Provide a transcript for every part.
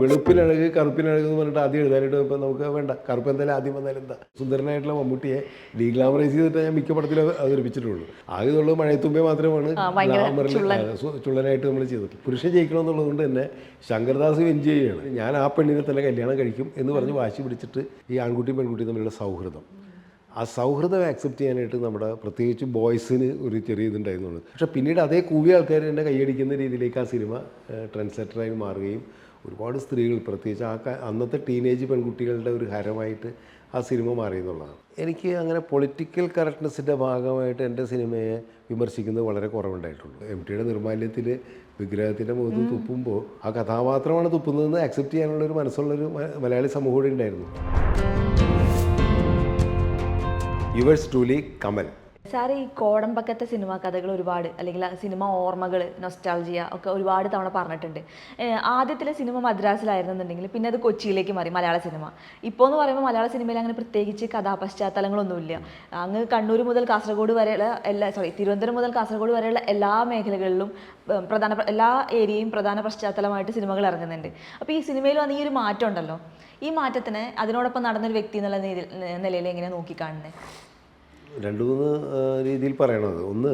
വെളുപ്പിനഴക് കറുപ്പിനഴക് എന്ന് പറഞ്ഞിട്ട് ആദ്യം എഴുതാനായിട്ട് ഇപ്പം നമുക്ക് വേണ്ട, കറുപ്പ് എന്തായാലും ആദ്യം വന്നാലും എന്താ. സുന്ദരനായിട്ടുള്ള മമ്മൂട്ടിയെ ഡീഗ്ലാമറൈസ് ചെയ്തിട്ട് ഞാൻ മിക്ക പടത്തിലും അവതരിപ്പിച്ചിട്ടുള്ളൂ. ആകെയുള്ളത് മഴയത്തുമ്പേ മാത്രമാണ് ഗ്ലാമറിൽ ചുള്ളനായിട്ട് നമ്മൾ ചെയ്തിട്ടുള്ളത്. പുരുഷൻ ജയിക്കണമെന്നുള്ളത് കൊണ്ട് തന്നെ ശങ്കർദാസ് എൻജോയ് ചെയ്യണം. ഞാൻ ആ പെണ്ണിനെ തന്നെ കല്യാണം കഴിക്കും എന്ന് പറഞ്ഞ് വാശി പിടിച്ചിട്ട് ഈ ആൺകുട്ടിയും പെൺകുട്ടിയും തമ്മിലുള്ള സൗഹൃദം, ആ സൗഹൃദം ആക്സെപ്റ്റ് ചെയ്യാനായിട്ട് നമ്മുടെ പ്രത്യേകിച്ച് ബോയ്സിന് ഒരു ചെറിയ ഇതുണ്ടായിരുന്നുള്ളൂ. പക്ഷേ പിന്നീട് അതേ കൂവിയ ആൾക്കാർ എന്നെ കൈയടിക്കുന്ന രീതിയിലേക്ക് ആ സിനിമ ട്രെൻഡ് സെറ്ററായി മാറുകയും ഒരുപാട് സ്ത്രീകൾ, പ്രത്യേകിച്ച് അന്നത്തെ ടീനേജ് പെൺകുട്ടികളുടെ ഒരു ഹരമായിട്ട് ആ സിനിമ മാറിയെന്നുള്ളതാണ്. എനിക്ക് അങ്ങനെ പൊളിറ്റിക്കൽ കറക്റ്റ്നെസ്സിൻ്റെ ഭാഗമായിട്ട് എൻ്റെ സിനിമയെ വിമർശിക്കുന്നത് വളരെ കുറവുണ്ടായിട്ടുള്ളൂ. MTയുടെ നിർമാല്യത്തിൽ വിഗ്രഹത്തിൻ്റെ മുഖത്ത് തുപ്പുമ്പോൾ ആ കഥാപാത്രമാണ് തുപ്പുന്നതെന്ന് ആക്സെപ്റ്റ് ചെയ്യാനുള്ളൊരു മനസ്സുള്ളൊരു മലയാളി സമൂഹം കൂടി ഉണ്ടായിരുന്നു. Yours truly Kamal. സാർ, ഈ കോടമ്പക്കത്തെ സിനിമാ കഥകൾ ഒരുപാട്, അല്ലെങ്കിൽ സിനിമ ഓർമ്മകൾ, നൊസ്റ്റാൾജിയ ഒക്കെ ഒരുപാട് തവണ പറഞ്ഞിട്ടുണ്ട്. ആദ്യത്തിലെ സിനിമ മദ്രാസിലായിരുന്നുണ്ടെങ്കിൽ പിന്നെ അത് കൊച്ചിയിലേക്ക് മാറി മലയാള സിനിമ. ഇപ്പോൾ എന്ന് പറയുമ്പോൾ മലയാള സിനിമയിൽ അങ്ങനെ പ്രത്യേകിച്ച് കഥാപശ്ചാത്തലങ്ങളൊന്നുമില്ല. അങ്ങ് കണ്ണൂർ മുതൽ കാസർഗോഡ് വരെയുള്ള തിരുവനന്തപുരം മുതൽ കാസർഗോഡ് വരെയുള്ള എല്ലാ മേഖലകളിലും എല്ലാ ഏരിയയും പ്രധാന പശ്ചാത്തലമായിട്ട് സിനിമകൾ ഇറങ്ങുന്നുണ്ട്. അപ്പോൾ ഈ സിനിമയിൽ വന്ന ഈ ഒരു മാറ്റം ഉണ്ടല്ലോ, ഈ മാറ്റത്തിന് അതിനോടൊപ്പം നടന്നൊരു വ്യക്തി എന്നുള്ള നിലയിൽ എങ്ങനെ നോക്കിക്കാണുന്നത്? രണ്ട് മൂന്ന് രീതിയിൽ പറയണത്. ഒന്ന്,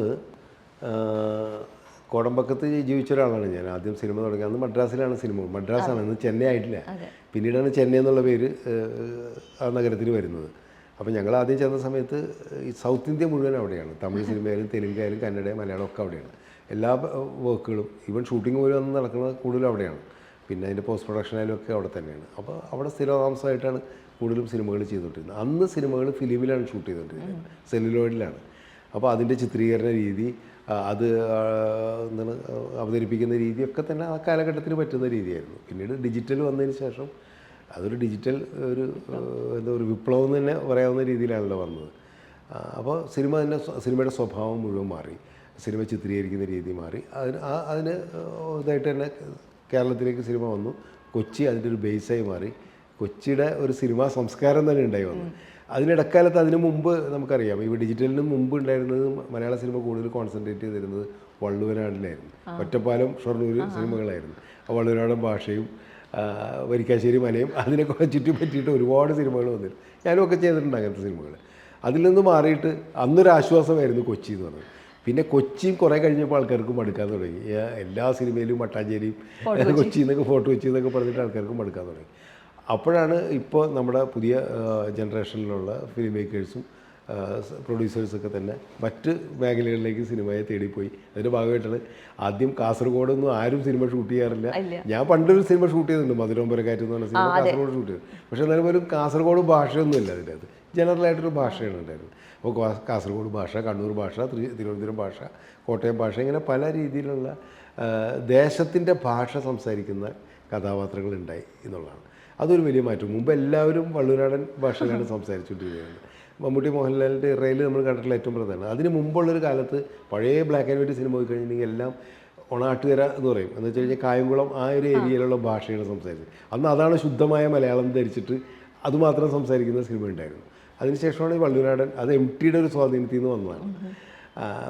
കോടമ്പക്കത്ത് ജീവിച്ച ഒരാളാണ് ഞാൻ. ആദ്യം സിനിമ തുടങ്ങി അന്ന് മദ്രാസിലാണ് സിനിമ. മദ്രാസാണ്, അന്ന് ചെന്നൈ ആയിട്ടില്ല. പിന്നീടാണ് ചെന്നൈ എന്നുള്ള പേര് ആ നഗരത്തിൽ വരുന്നത്. അപ്പോൾ ഞങ്ങൾ ആദ്യം ചെന്ന സമയത്ത് ഈ സൗത്ത് ഇന്ത്യ മുഴുവൻ അവിടെയാണ്. തമിഴ് സിനിമയായാലും തെലുങ്കായാലും കന്നഡ മലയാളം ഒക്കെ അവിടെയാണ്. എല്ലാ വർക്കുകളും, ഈവൻ ഷൂട്ടിംഗ് പോലും അന്ന് നടക്കുന്നത് കൂടുതലും അവിടെയാണ്. പിന്നെ അതിൻ്റെ പോസ്റ്റ് പ്രൊഡക്ഷനായാലും ഒക്കെ അവിടെ തന്നെയാണ്. അപ്പോൾ അവിടെ സ്ഥിരതാമസമായിട്ടാണ് കൂടുതലും സിനിമകൾ ചെയ്തുകൊണ്ടിരുന്നത്. അന്ന് സിനിമകൾ ഫിലിമിലാണ് ഷൂട്ട് ചെയ്തുകൊണ്ടിരുന്നത്, സെല്ലുലോയിഡിലാണ്. അപ്പോൾ അതിൻ്റെ ചിത്രീകരണ രീതി, അത് എന്താണ് അവതരിപ്പിക്കുന്ന രീതിയൊക്കെ തന്നെ ആ കാലഘട്ടത്തിന് പറ്റുന്ന രീതിയായിരുന്നു. പിന്നീട് ഡിജിറ്റൽ വന്നതിന് ശേഷം അതൊരു ഡിജിറ്റൽ ഒരു വിപ്ലവം എന്ന് തന്നെ പറയാവുന്ന രീതിയിലാണല്ലോ വന്നത്. അപ്പോൾ സിനിമയുടെ സ്വഭാവം മുഴുവൻ മാറി, സിനിമ ചിത്രീകരിക്കുന്ന രീതി മാറി. അതിന് ഇതായിട്ട് തന്നെ കേരളത്തിലേക്ക് സിനിമ വന്നു. കൊച്ചി അതിൻ്റെ ഒരു ബേസായി മാറി. കൊച്ചിയുടെ ഒരു സിനിമാ സംസ്കാരം തന്നെ ഉണ്ടായി വന്നു. അതിനിടക്കാലത്ത് അതിന് മുമ്പ് നമുക്കറിയാം, ഈ ഡിജിറ്റലിന് മുമ്പ് ഉണ്ടായിരുന്നത് മലയാള സിനിമ കൂടുതൽ കോൺസെൻട്രേറ്റ് ചെയ്തിരുന്നത് വള്ളുവനാടിലായിരുന്നു. ഒറ്റപ്പാലം, ഷൊർണൂർ സിനിമകളായിരുന്നു. ആ വള്ളുവനാടൻ ഭാഷയും വരിക്കാശ്ശേരി മലയും അതിനൊക്കെ ചുറ്റിപ്പറ്റിയിട്ട് ഒരുപാട് സിനിമകൾ വന്നിരുന്നു. ഞാനും ഒക്കെ ചെയ്തിട്ടുണ്ട് അങ്ങനത്തെ സിനിമകൾ. അതിൽ നിന്ന് മാറിയിട്ട് അന്നൊരാശ്വാസമായിരുന്നു കൊച്ചി എന്ന് പറഞ്ഞത്. പിന്നെ കൊച്ചിയും കുറേ കഴിഞ്ഞപ്പോൾ ആൾക്കാർക്ക് മടുക്കാൻ തുടങ്ങി. എല്ലാ സിനിമയിലും മട്ടാഞ്ചേരിയും കൊച്ചിയിൽ നിന്നൊക്കെ ഫോട്ടോ കൊച്ചി എന്നൊക്കെ പറഞ്ഞിട്ട് ആൾക്കാർക്ക് മടുക്കാൻ തുടങ്ങി. അപ്പോഴാണ് ഇപ്പോൾ നമ്മുടെ പുതിയ ജനറേഷനിലുള്ള ഫിലിം മേക്കേഴ്സും പ്രൊഡ്യൂസേഴ്സൊക്കെ തന്നെ മറ്റ് മേഖലകളിലേക്ക് സിനിമയെ തേടിപ്പോയി. അതിൻ്റെ ഭാഗമായിട്ടാണ് ആദ്യം കാസർഗോഡൊന്നും ആരും സിനിമ ഷൂട്ട് ചെയ്യാറില്ല. ഞാൻ പണ്ടൊരു സിനിമ ഷൂട്ട് ചെയ്തിട്ടുണ്ട്, മധുരമ്പരക്കാറ്റ് എന്ന് പറഞ്ഞ സിനിമ കാസർഗോഡ് ഷൂട്ട് ചെയ്തു. പക്ഷേ എന്നാലും ഒരു കാസർഗോഡ് ഭാഷയൊന്നുമില്ല അതിൻ്റെ അത്, ജനറലായിട്ടൊരു ഭാഷയാണ് ഉണ്ടായിരുന്നത്. അപ്പോൾ കാസർഗോഡ് ഭാഷ, കണ്ണൂർ ഭാഷ, തിരുവനന്തപുരം ഭാഷ, കോട്ടയം ഭാഷ, ഇങ്ങനെ പല രീതിയിലുള്ള ദേശത്തിൻ്റെ ഭാഷ സംസാരിക്കുന്ന കഥാപാത്രങ്ങളുണ്ടായി എന്നുള്ളതാണ്. അതൊരു വലിയ മാറ്റം. മുമ്പ് എല്ലാവരും വള്ളുവനാടൻ ഭാഷയിലാണ് സംസാരിച്ചുകൊണ്ടിരിക്കുന്നത്. മമ്മൂട്ടി മോഹൻലാലിൻ്റെ ഇറയിൽ നമ്മൾ കണ്ടിട്ടുള്ള ഏറ്റവും പ്രധാനം. അതിന് മുമ്പുള്ളൊരു കാലത്ത് പഴയ ബ്ലാക്ക് ആൻഡ് വൈറ്റ് സിനിമ പോയി കഴിഞ്ഞിട്ടുണ്ടെങ്കിൽ എല്ലാം ഒണാട്ടുകര എന്ന് പറയും. എന്ന് വെച്ച് കഴിഞ്ഞാൽ കായംകുളം ആ ഒരു ഏരിയയിലുള്ള ഭാഷയാണ് സംസാരിച്ചത്. അന്ന് അതാണ് ശുദ്ധമായ മലയാളം ധരിച്ചിട്ട് അതുമാത്രം സംസാരിക്കുന്ന സിനിമ ഉണ്ടായിരുന്നു. അതിനുശേഷമാണ് ഈ വള്ളുവനാടൻ, അത് MTയുടെ ഒരു സ്വാധീനത്തിൽ നിന്ന് വന്നതാണ്.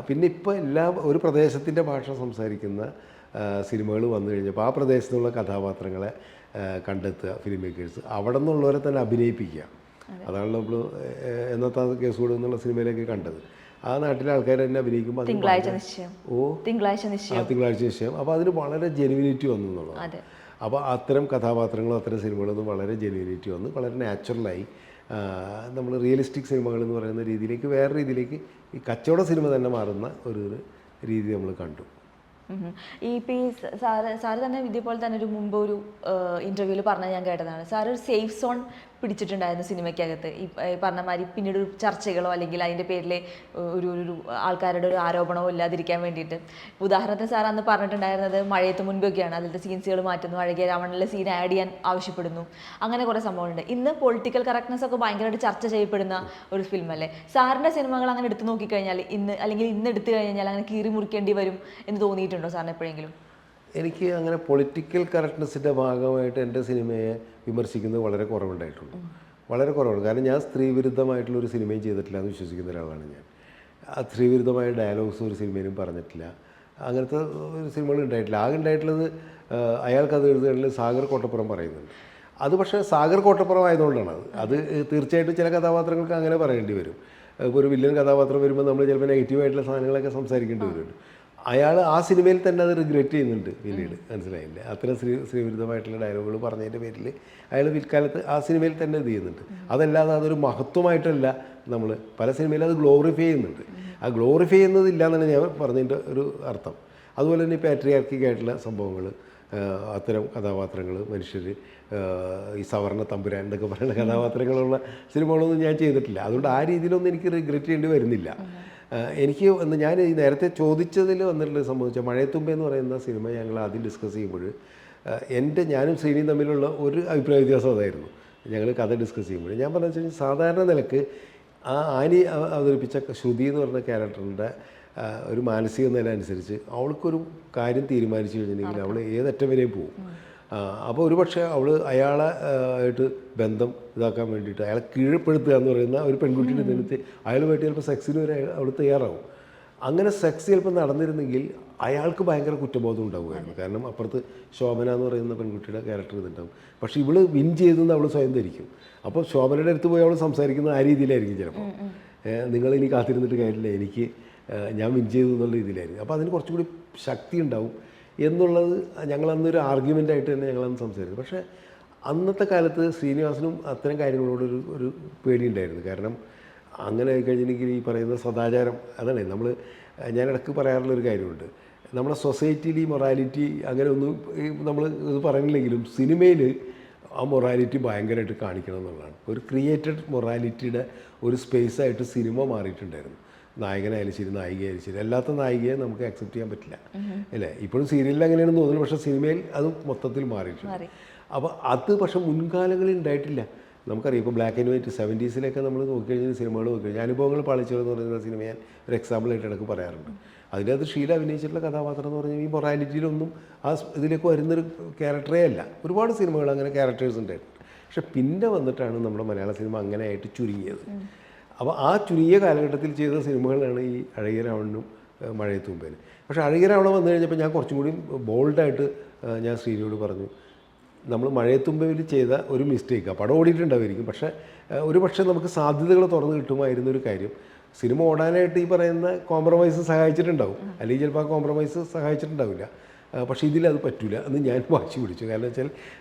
പിന്നെ ഇപ്പോൾ ഒരു പ്രദേശത്തിൻ്റെ ഭാഷ സംസാരിക്കുന്ന സിനിമകൾ വന്നു കഴിഞ്ഞപ്പോൾ ആ പ്രദേശത്തുള്ള കഥാപാത്രങ്ങളെ കണ്ടെത്തുക ഫിലിം മേക്കേഴ്സ്, അവിടെ നിന്നുള്ളവരെ തന്നെ അഭിനയിപ്പിക്കുക. അതാണ് നമ്മൾ എന്നത്തെ കേസുകൂട് എന്നുള്ള സിനിമയിലേക്ക് കണ്ടത്. ആ നാട്ടിലെ ആൾക്കാർ തന്നെ അഭിനയിക്കുമ്പോൾ തിങ്കളാഴ്ച നിശ്ചയം. അപ്പോൾ അതിന് വളരെ ജെനുവിനിറ്റി വന്നു എന്നുള്ളത്. അപ്പോൾ അത്തരം കഥാപാത്രങ്ങളും അത്തരം സിനിമകളൊന്നും വളരെ ജെനുവിനിറ്റി വന്നു, വളരെ നാച്ചുറലായി. നമ്മൾ റിയലിസ്റ്റിക് സിനിമകൾ എന്ന് പറയുന്ന രീതിയിലേക്ക്, വേറെ രീതിയിലേക്ക് ഈ കച്ചവട സിനിമ തന്നെ മാറുന്ന ഒരു രീതി നമ്മൾ കണ്ടു. ഈ സാറ് തന്നെ ഇതേപോലെ തന്നെ മുമ്പ് ഒരു ഇൻ്റർവ്യൂവിൽ പറഞ്ഞത് ഞാൻ കേട്ടതാണ്. സാർ ഒരു സേഫ് സോൺ പിടിച്ചിട്ടുണ്ടായിരുന്നു സിനിമയ്ക്കകത്ത്. ഈ പറഞ്ഞ മാതിരി പിന്നീട് ഒരു ചർച്ചകളോ അല്ലെങ്കിൽ അതിൻ്റെ പേരിൽ ഒരു ആൾക്കാരുടെ ഒരു ആരോപണമോ ഇല്ലാതിരിക്കാൻ വേണ്ടിയിട്ട്. ഉദാഹരണത്തിന് സാർ അന്ന് പറഞ്ഞിട്ടുണ്ടായിരുന്നത് മഴയത്ത് മുൻപൊക്കെയാണ് അതിൻ്റെ സീൻസുകൾ മാറ്റുന്നു, അഴകിയ രാവണനിലെ സീൻ ആഡ് ചെയ്യാൻ ആവശ്യപ്പെടുന്നു, അങ്ങനെ കുറേ സംഭവമുണ്ട്. ഇന്ന് പൊളിറ്റിക്കൽ കറക്റ്റ്നെസ് ഒക്കെ ഭയങ്കരമായിട്ട് ചർച്ച ചെയ്യപ്പെടുന്ന ഒരു ഫിലിമല്ലേ. സാറിൻ്റെ സിനിമകൾ അങ്ങനെ എടുത്ത് നോക്കിക്കഴിഞ്ഞാൽ ഇന്ന് എടുത്തു കഴിഞ്ഞാൽ അങ്ങനെ കീറി മുറിക്കേണ്ടി വരും എന്ന് തോന്നിയിട്ടുണ്ടോ സാറിന് എപ്പോഴെങ്കിലും? എനിക്ക് അങ്ങനെ പൊളിറ്റിക്കൽ കറക്റ്റ്നെസ്സിൻ്റെ ഭാഗമായിട്ട് എൻ്റെ സിനിമയെ വിമർശിക്കുന്നത് വളരെ കുറവുണ്ടായിട്ടുള്ളൂ, വളരെ കുറവാണ്. കാരണം ഞാൻ സ്ത്രീവിരുദ്ധമായിട്ടുള്ളൊരു സിനിമയും ചെയ്തിട്ടില്ല എന്ന് വിശ്വസിക്കുന്ന ഒരാളാണ് ഞാൻ. ആ സ്ത്രീവിരുദ്ധമായ ഡയലോഗ്സ് ഒരു സിനിമയിലും പറഞ്ഞിട്ടില്ല. അങ്ങനത്തെ ഒരു സിനിമകൾ ഉണ്ടായിട്ടില്ല. ആകെ ഉണ്ടായിട്ടുള്ളത് അയാൾക്കത് എഴുതുകളിൽ സാഗർ കോട്ടപ്പുറം പറയുന്നുണ്ട്. അത് പക്ഷേ സാഗർ കോട്ടപ്പുറം ആയതുകൊണ്ടാണ് അത് തീർച്ചയായിട്ടും ചില കഥാപാത്രങ്ങൾക്ക് അങ്ങനെ പറയേണ്ടി വരും. ഇപ്പോൾ ഒരു വില്ലൻ കഥാപാത്രം വരുമ്പോൾ നമ്മൾ ചിലപ്പോൾ നെഗറ്റീവായിട്ടുള്ള സാധനങ്ങളൊക്കെ സംസാരിക്കേണ്ടി വരുന്നുണ്ട്. അയാൾ ആ സിനിമയിൽ തന്നെ അത് റിഗ്രറ്റ് ചെയ്യുന്നുണ്ട് പിന്നീട്, മനസ്സിലായില്ലേ? അത്തരം സ്ത്രീവിരുദ്ധമായിട്ടുള്ള ഡയലോഗുകൾ പറഞ്ഞതിൻ്റെ പേരിൽ അയാൾ പിൽക്കാലത്ത് ആ സിനിമയിൽ തന്നെ ഇത് ചെയ്യുന്നുണ്ട്. അതല്ലാതെ അതൊരു മഹത്വമായിട്ടല്ല. നമ്മൾ പല സിനിമയിലും അത് ഗ്ലോറിഫൈ ചെയ്യുന്നുണ്ട്. ആ ഗ്ലോറിഫൈ ചെയ്യുന്നതില്ല എന്നാണ് ഞാൻ പറഞ്ഞതിൻ്റെ ഒരു അർത്ഥം. അതുപോലെ തന്നെ ഈ പാട്രിയാർക്കിക്കായിട്ടുള്ള സംഭവങ്ങൾ, അത്തരം കഥാപാത്രങ്ങൾ, മനുഷ്യർ, ഈ സവർണ തമ്പുരാൻ എന്നൊക്കെ പറയുന്ന കഥാപാത്രങ്ങളുള്ള സിനിമകളൊന്നും ഞാൻ ചെയ്തിട്ടില്ല. അതുകൊണ്ട് ആ രീതിയിലൊന്നും എനിക്ക് റിഗ്രറ്റ് ചെയ്യേണ്ടി വരുന്നില്ല. എനിക്ക് ഞാൻ ഈ നേരത്തെ ചോദിച്ചതിൽ വന്നിട്ടുള്ളത് സംബന്ധിച്ചാൽ മഴയത്തുമ്പ എന്ന് പറയുന്ന സിനിമ ഞങ്ങൾ ആദ്യം ഡിസ്കസ് ചെയ്യുമ്പോൾ ഞാനും ശ്രീനിയും തമ്മിലുള്ള ഒരു അഭിപ്രായ വ്യത്യാസം അതായിരുന്നു. ഞങ്ങൾ കഥ ഡിസ്കസ് ചെയ്യുമ്പോൾ ഞാൻ പറഞ്ഞു വെച്ചാൽ സാധാരണ നിലക്ക് ആ ആനി അവതരിപ്പിച്ച ശ്രുതി എന്ന് പറഞ്ഞ ക്യാരക്ടറിൻ്റെ ഒരു മാനസിക നില അനുസരിച്ച് അവൾക്കൊരു കാര്യം തീരുമാനിച്ചു കഴിഞ്ഞിട്ടുണ്ടെങ്കിൽ അവൾ ഏതറ്റം വരെയും പോകും. അപ്പോൾ ഒരുപക്ഷെ അവൾ അയാളെ ആയിട്ട് ബന്ധം ഇതാക്കാൻ വേണ്ടിയിട്ട് അയാളെ കീഴ്പ്പെടുത്തുക എന്ന് പറയുന്ന ഒരു പെൺകുട്ടിയുടെ നിന്നിട്ട് അയാളുമായിട്ട് ചിലപ്പോൾ സെക്സിന് വരെ അവൾ തയ്യാറാവും. അങ്ങനെ സെക്സ് ചിലപ്പോൾ നടന്നിരുന്നെങ്കിൽ അയാൾക്ക് ഭയങ്കര കുറ്റബോധം ഉണ്ടാവുമായിരുന്നു. കാരണം അപ്പുറത്ത് ശോഭന എന്ന് പറയുന്ന പെൺകുട്ടിയുടെ ക്യാരക്ടർ ഇതുണ്ടാവും. പക്ഷേ ഇവൾ വിൻ ചെയ്തെന്ന് അവൾ സ്വയം ധരിക്കും. അപ്പോൾ ശോഭനയുടെ അടുത്ത് പോയി അവൾ സംസാരിക്കുന്നത് ആ രീതിയിലായിരിക്കും ചിലപ്പോൾ. നിങ്ങളിനി കാത്തിരുന്നിട്ട് കാര്യമില്ല, എനിക്ക് ഞാൻ വിൻ ചെയ്തു എന്നുള്ള രീതിയിലായിരിക്കും. അപ്പോൾ അതിന് കുറച്ചുകൂടി ശക്തി ഉണ്ടാവും എന്നുള്ളത് ഞങ്ങളന്നൊരു ആർഗ്യുമെൻ്റായിട്ട് തന്നെ ഞങ്ങളന്ന് സംസാരിച്ചു. പക്ഷേ അന്നത്തെ കാലത്ത് ശ്രീനിവാസനും അത്തരം കാര്യങ്ങളോട് ഒരു പേടിയുണ്ടായിരുന്നു. കാരണം അങ്ങനെ ആയിക്കഴിഞ്ഞിട്ടുണ്ടെങ്കിൽ ഈ പറയുന്ന സദാചാരം അതാണ് ഞാൻ ഇടയ്ക്ക് പറയാറുള്ളൊരു കാര്യമുണ്ട്. നമ്മുടെ സൊസൈറ്റിയിൽ ഈ മൊറാലിറ്റി അങ്ങനെ ഒന്നും നമ്മൾ ഇത് പറയുന്നില്ലെങ്കിലും സിനിമയിൽ ആ മൊറാലിറ്റി ഭയങ്കരമായിട്ട് കാണിക്കണം എന്നുള്ളതാണ്. ഒരു ക്രിയേറ്റഡ് മൊറാലിറ്റിയുടെ ഒരു സ്പേസായിട്ട് സിനിമ മാറിയിട്ടുണ്ടായിരുന്നു. നായകനായാലും ശരി, നായികയായാലും ശരി, അല്ലാത്ത നായികയെ നമുക്ക് അക്സെപ്റ്റ് ചെയ്യാൻ പറ്റില്ല, അല്ലേ? ഇപ്പോഴും സീരിയലിൽ അങ്ങനെയാണെന്ന് തോന്നുന്നു, പക്ഷേ സിനിമയിൽ അത് മൊത്തത്തിൽ മാറിയിട്ടുണ്ട്. അപ്പോൾ അത് പക്ഷേ മുൻകാലങ്ങളിൽ ഉണ്ടായിട്ടില്ല. നമുക്കറിയാം, ഇപ്പോൾ ബ്ലാക്ക് ആൻഡ് വൈറ്റ് 70s നമ്മൾ നോക്കിക്കഴിഞ്ഞാൽ സിനിമകൾ നോക്കിക്കഴിഞ്ഞാൽ അനുഭവങ്ങൾ പാളിച്ചതെന്ന് പറയുന്ന സിനിമ ഞാൻ ഒരു എക്സാമ്പിളായിട്ട് ഇടയ്ക്ക് പറയാറുണ്ട്. അതിനകത്ത് ഷീല അഭിനയിച്ചിട്ടുള്ള കഥാപാത്രം എന്ന് പറഞ്ഞാൽ ഈ മൊറാലിറ്റിയിലൊന്നും ആ ഇതിലേക്ക് വരുന്നൊരു ക്യാരക്ടറേ അല്ല. ഒരുപാട് സിനിമകൾ അങ്ങനെ ക്യാരക്ടേഴ്സ് ഉണ്ടായിട്ടുണ്ട്. പക്ഷെ പിന്നെ വന്നിട്ടാണ് നമ്മുടെ മലയാള സിനിമ അങ്ങനെയായിട്ട് ചുരുങ്ങിയത്. അപ്പോൾ ആ ചുരുങ്ങിയ കാലഘട്ടത്തിൽ ചെയ്ത സിനിമകളാണ് ഈ അഴകിയ രാവണനും മഴയത്തുമ്പേന്. പക്ഷേ അഴകിയ രാവണൻ വന്നു കഴിഞ്ഞപ്പോൾ ഞാൻ കുറച്ചും കൂടി ബോൾഡായിട്ട് ഞാൻ ശ്രീനിയോട് പറഞ്ഞു, നമ്മൾ മഴയത്തുമ്പയിൽ ചെയ്ത ഒരു മിസ്റ്റേക്കാണ്. പടം ഓടിയിട്ടുണ്ടാവുമായിരിക്കും, പക്ഷേ ഒരു പക്ഷേ നമുക്ക് സാധ്യതകൾ തുറന്നു കിട്ടുമായിരുന്ന ഒരു കാര്യം, സിനിമ ഓടാനായിട്ട് ഈ പറയുന്ന കോംപ്രമൈസ് സഹായിച്ചിട്ടുണ്ടാവും, അല്ലെങ്കിൽ ചിലപ്പോൾ ആ കോംപ്രമൈസ് സഹായിച്ചിട്ടുണ്ടാവില്ല. പക്ഷേ ഇതിലത് പറ്റില്ല എന്ന് ഞാൻ വാശി പിടിച്ചു. കാരണം വെച്ചാൽ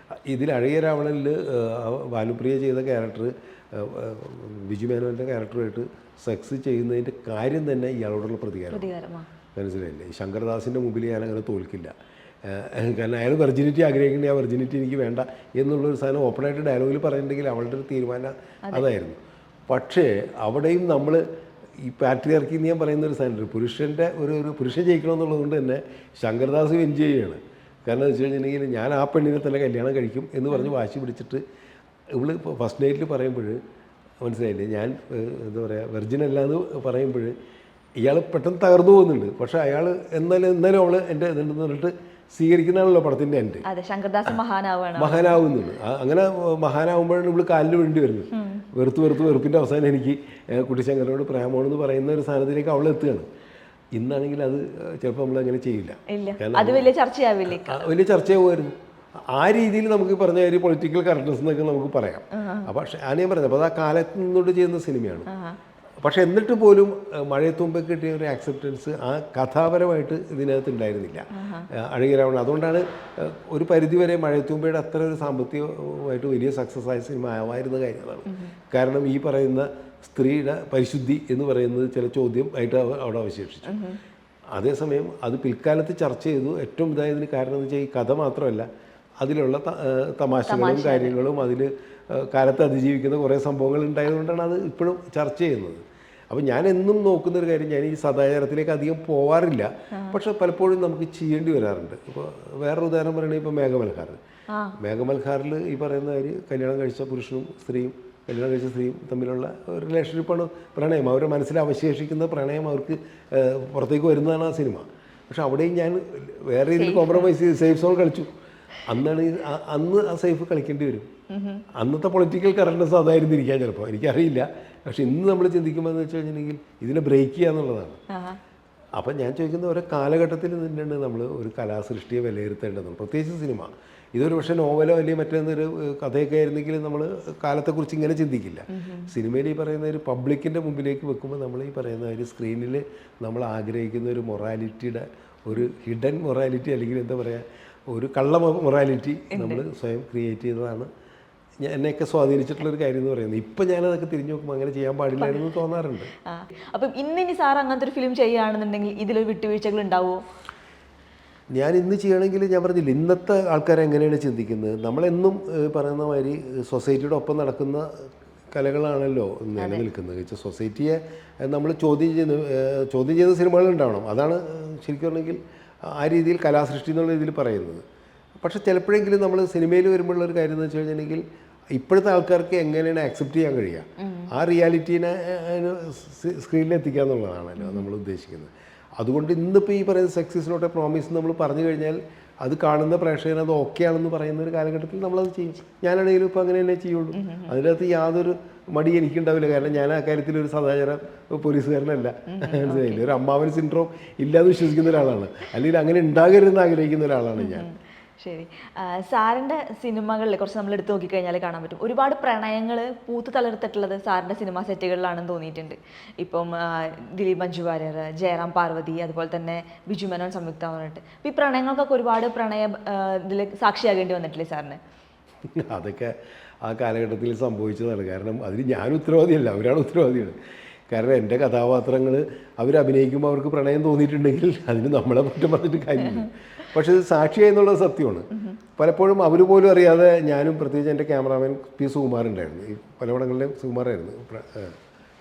ഇതിൽ അഴകിയ രാവണനിൽ ഭാനുപ്രിയ ചെയ്ത ക്യാരക്ടർ ബിജു മേനോൻ്റെ ക്യാരക്ടറുമായിട്ട് സെക്സ് ചെയ്യുന്നതിൻ്റെ കാര്യം തന്നെ ഇയാളോടുള്ള പ്രതികാരം. മനസ്സിലായില്ലേ? ശങ്കർദാസിൻ്റെ മുമ്പിൽ ഞാനങ്ങനെ തോൽക്കില്ല. കാരണം അയാൾ വെർജിനിറ്റി ആഗ്രഹിക്കേണ്ട, ആ വെർജിനിറ്റി എനിക്ക് വേണ്ട എന്നുള്ളൊരു സാധനം ഓപ്പണായിട്ട് ഡയലോഗിൽ പറഞ്ഞിട്ടുണ്ടെങ്കിൽ അവളുടെ ഒരു തീരുമാനം അതായിരുന്നു. പക്ഷേ അവിടെയും നമ്മൾ ഈ പാട്രിയാർക്കി എന്ന് ഞാൻ പറയുന്ന ഒരു സാധനം, പുരുഷൻ്റെ ഒരു പുരുഷൻ ജയിക്കണമെന്നുള്ളത് കൊണ്ട് തന്നെ ശങ്കർദാസ് വിൻ ചെയ്യുകയാണ്. കാരണം എന്ന് വെച്ച് കഴിഞ്ഞിട്ടുണ്ടെങ്കിൽ ഞാൻ ആ പെണ്ണിനെ തന്നെ കല്യാണം കഴിക്കും എന്ന് പറഞ്ഞ് വാശി പിടിച്ചിട്ട് ഇവള് ഫസ്റ്റ് നൈറ്റിൽ പറയുമ്പോൾ മനസ്സിലായില്ലേ, ഞാൻ എന്താ പറയുക വെർജിനല്ല എന്ന് പറയുമ്പോൾ ഇയാൾ പെട്ടെന്ന് തകർന്നു പോകുന്നുണ്ട്. പക്ഷേ അയാൾ എന്നാലും അവൾ എൻ്റെ ഇതുണ്ടെന്ന് പറഞ്ഞിട്ട് സ്വീകരിക്കുന്നതാണല്ലോ പടത്തിൻ്റെ എൻ്റെ. ശങ്കർദാസ് മഹാനാവുന്നുണ്ട്. അങ്ങനെ മഹാനാവുമ്പോഴാണ് ഇവള് കാലിന് വേണ്ടി വരുന്നത്. വെറുപ്പിൻ്റെ അവസാനം എനിക്ക് കുട്ടിശങ്കരനോട് പ്രേമമാണെന്ന് പറയുന്ന ഒരു സാധനത്തിലേക്ക് അവൾ എത്തുകയാണ്. ഇന്നാണെങ്കിൽ അത് ചിലപ്പോൾ നമ്മൾ അങ്ങനെ ചെയ്യില്ല. വലിയ ചർച്ചയാവുമായിരുന്നു. ആ രീതിയിൽ നമുക്ക് പറഞ്ഞ ഒരു പൊളിറ്റിക്കൽ കറക്റ്റ്നസ് എന്നൊക്കെ നമുക്ക് പറയാം. പക്ഷേ ഞാൻ പറഞ്ഞത് അപ്പോൾ അത് ആ കാലത്ത് നിന്നോട്ട് ചെയ്യുന്ന സിനിമയാണ്. പക്ഷെ എന്നിട്ട് പോലും മഴയത്തുമ്പ് കിട്ടിയ ഒരു ആക്സെപ്റ്റൻസ് ആ കഥാപരമായിട്ട് ഇതിനകത്ത് ഉണ്ടായിരുന്നില്ല അഴകിയ രാവണൻ. അതുകൊണ്ടാണ് ഒരു പരിധിവരെ മഴയത്തുമ്പയുടെ അത്ര ഒരു സാമ്പത്തികമായിട്ട് വലിയ സക്സസ് ആയ സിനിമ ആവായിരുന്ന കാര്യം അതാണ്. കാരണം ഈ പറയുന്ന സ്ത്രീയുടെ പരിശുദ്ധി എന്ന് പറയുന്നത് ചില ചോദ്യം ആയിട്ട് അവിടെ അവശേഷിച്ചു. അതേസമയം അത് പിൽക്കാലത്ത് ചർച്ച ചെയ്തു. ഏറ്റവും ഇതായതിന് കാരണം എന്ന് വെച്ചാൽ ഈ കഥ മാത്രമല്ല, അതിലുള്ള തമാശകളും കാര്യങ്ങളും അതിൽ കാലത്ത് അതിജീവിക്കുന്ന കുറേ സംഭവങ്ങൾ ഉണ്ടായതുകൊണ്ടാണ് അത് ഇപ്പോഴും ചർച്ച ചെയ്യുന്നത്. അപ്പോൾ ഞാൻ എന്നും നോക്കുന്നൊരു കാര്യം, ഞാൻ ഈ സദാചാരത്തിലേക്ക് അധികം പോവാറില്ല, പക്ഷെ പലപ്പോഴും നമുക്ക് ചെയ്യേണ്ടി വരാറുണ്ട്. ഇപ്പോൾ വേറൊരു ഉദാഹരണം പറയുകയാണെങ്കിൽ ഇപ്പോൾ മേഘമൽഹാറിൽ ഈ പറയുന്ന കാര്യം കല്യാണം കഴിച്ച പുരുഷനും സ്ത്രീയും കല്യാണം കഴിച്ച സ്ത്രീയും തമ്മിലുള്ള ഒരു റിലേഷൻഷിപ്പാണ് പ്രണയം. അവരുടെ മനസ്സിൽ അവശേഷിക്കുന്ന പ്രണയം അവർക്ക് പുറത്തേക്ക് വരുന്നതാണ് ആ സിനിമ. പക്ഷെ അവിടെയും ഞാൻ വേറെ രീതിയിൽ കോംപ്രമൈസ് ചെയ്ത് സേഫ് സോൺ കളിച്ചു. അന്ന് ആ സേഫ് കളിക്കേണ്ടി വരും. അന്നത്തെ പൊളിറ്റിക്കൽ കറക്റ്റ്നസ് അതായിരുന്നിരിക്കാൻ ചിലപ്പോൾ, എനിക്കറിയില്ല. പക്ഷെ ഇന്ന് നമ്മൾ ചിന്തിക്കുമ്പോൾ എന്ന് വെച്ച് കഴിഞ്ഞിട്ടുണ്ടെങ്കിൽ ഇതിനെ ബ്രേക്ക് ചെയ്യുക എന്നുള്ളതാണ്. അപ്പം ഞാൻ ചോദിക്കുന്ന ഓരോ കാലഘട്ടത്തിൽ തന്നെയാണ് നമ്മൾ ഒരു കലാസൃഷ്ടിയെ വിലയിരുത്തേണ്ടത്, പ്രത്യേകിച്ച് സിനിമ. ഇതൊരു പക്ഷേ നോവലോ അല്ലെങ്കിൽ മറ്റേതൊരു കഥയൊക്കെ ആയിരുന്നെങ്കിൽ നമ്മൾ കാലത്തെക്കുറിച്ച് ഇങ്ങനെ ചിന്തിക്കില്ല. സിനിമയിൽ ഈ പറയുന്ന ഒരു പബ്ലിക്കിൻ്റെ മുമ്പിലേക്ക് വെക്കുമ്പോൾ നമ്മൾ ഈ പറയുന്ന ഒരു സ്ക്രീനിൽ നമ്മൾ ആഗ്രഹിക്കുന്ന ഒരു മൊറാലിറ്റിയുടെ ഒരു ഹിഡൻ മൊറാലിറ്റി, അല്ലെങ്കിൽ എന്താ പറയുക, ഒരു കള്ള മൊറാലിറ്റി നമ്മൾ സ്വയം ക്രിയേറ്റ് ചെയ്തതാണ് എന്നെയൊക്കെ സ്വാധീനിച്ചിട്ടുള്ളൊരു കാര്യം എന്ന് പറയുന്നത്. ഇപ്പം ഞാനതൊക്കെ തിരിഞ്ഞു നോക്കുമ്പോൾ അങ്ങനെ ചെയ്യാൻ പാടില്ലായിരുന്നു തോന്നാറുണ്ട്. അപ്പം ഇനി സാർ അങ്ങനത്തെ ഒരു ഫിലിം ചെയ്യുകയാണെന്നുണ്ടെങ്കിൽ ഇതിലൊരു വിട്ടുവീഴ്ചകൾ ഉണ്ടാവുമോ? ഞാൻ ഇന്ന് ചെയ്യണമെങ്കിൽ ഞാൻ പറഞ്ഞില്ല, ഇന്നത്തെ ആൾക്കാർ എങ്ങനെയാണ് ചിന്തിക്കുന്നത്, നമ്മളെന്നും പറയുന്ന മാതിരി സൊസൈറ്റിയുടെ ഒപ്പം നടക്കുന്ന കലകളാണല്ലോ നിലനിൽക്കുന്നത്. സൊസൈറ്റിയെ നമ്മൾ ചോദ്യം ചെയ്യുന്ന സിനിമകൾ ഉണ്ടാവണം. അതാണ് ശരിക്കും പറഞ്ഞെങ്കിൽ ആ രീതിയിൽ കലാസൃഷ്ടി എന്നുള്ള രീതിയിൽ പറയുന്നത്. പക്ഷെ ചിലപ്പോഴെങ്കിലും നമ്മൾ സിനിമയിൽ വരുമ്പോഴുള്ളൊരു കാര്യം എന്ന് വെച്ച് കഴിഞ്ഞിട്ടുണ്ടെങ്കിൽ ഇപ്പോഴത്തെ ആൾക്കാർക്ക് എങ്ങനെയാണ് ആക്സെപ്റ്റ് ചെയ്യാൻ കഴിയുക, ആ റിയാലിറ്റീനെ സ്ക്രീനിൽ എത്തിക്കുക എന്നുള്ളതാണല്ലോ നമ്മൾ ഉദ്ദേശിക്കുന്നത്. അതുകൊണ്ട് ഇന്നിപ്പോൾ ഈ പറയുന്ന sex is not a promise നമ്മൾ പറഞ്ഞു കഴിഞ്ഞാൽ അത് കാണുന്ന പ്രേക്ഷകൻ അത് ഓക്കെ ആണെന്ന് പറയുന്ന ഒരു കാലഘട്ടത്തിൽ നമ്മളത് ചെയ്യും. ഞാനാണെങ്കിലും ഇപ്പോൾ അങ്ങനെ തന്നെ ചെയ്യുള്ളൂ. അതിനകത്ത് യാതൊരു മടി എനിക്കുണ്ടാവില്ല. കാരണം ഞാൻ ആ കാര്യത്തിൽ ഒരു സദാചാര പോലീസുകാരനല്ല, മനസ്സിലായില്ല. ഒരു അമ്മാവൻ സിൻഡ്രോം ഇല്ലാതെ വിശ്വസിക്കുന്ന ഒരാളാണ്, അല്ലെങ്കിൽ അങ്ങനെ ഉണ്ടാകരുതെന്ന് ആഗ്രഹിക്കുന്ന ഒരാളാണ് ഞാൻ. ശരി, സാറിൻ്റെ സിനിമകളിൽ കുറച്ച് നമ്മൾ എടുത്തു നോക്കിക്കഴിഞ്ഞാൽ കാണാൻ പറ്റും ഒരുപാട് പ്രണയങ്ങൾ പൂത്ത് തളർത്തിട്ടുള്ളത് സാറിൻ്റെ സിനിമാ സെറ്റുകളിലാണെന്ന് തോന്നിയിട്ടുണ്ട്. ഇപ്പം ദിലീപ് മഞ്ജു വാര്യർ, ജയറാം പാർവതി, അതുപോലെ തന്നെ ബിജു മേനോൻ, സംയുക്ത പറഞ്ഞിട്ട് ഈ പ്രണയങ്ങൾക്കൊക്കെ ഒരുപാട് ഇതിൽ സാക്ഷിയാകേണ്ടി വന്നിട്ടില്ലേ സാറിന്? അതൊക്കെ ആ കാലഘട്ടത്തിൽ സംഭവിച്ചതാണ്. കാരണം അതിന് ഞാൻ ഉത്തരവാദിയല്ല, അവരാണ് ഉത്തരവാദികൾ. കാരണം എൻ്റെ കഥാപാത്രങ്ങൾ അവരഭിനയിക്കുമ്പോൾ അവർക്ക് പ്രണയം തോന്നിയിട്ടുണ്ടെങ്കിൽ അതിന് നമ്മളെ കുറ്റം പറഞ്ഞിട്ട് കാര്യമില്ല. പക്ഷേ ഇത് സാക്ഷിയായി എന്നുള്ളത് സത്യമാണ്. പലപ്പോഴും അവർ പോലും അറിയാതെ ഞാനും, പ്രത്യേകിച്ച് എൻ്റെ ക്യാമറാമാൻ പി സുകുമാറുണ്ടായിരുന്നു, ഈ പല പടങ്ങളിലും സുകുമാറായിരുന്നു,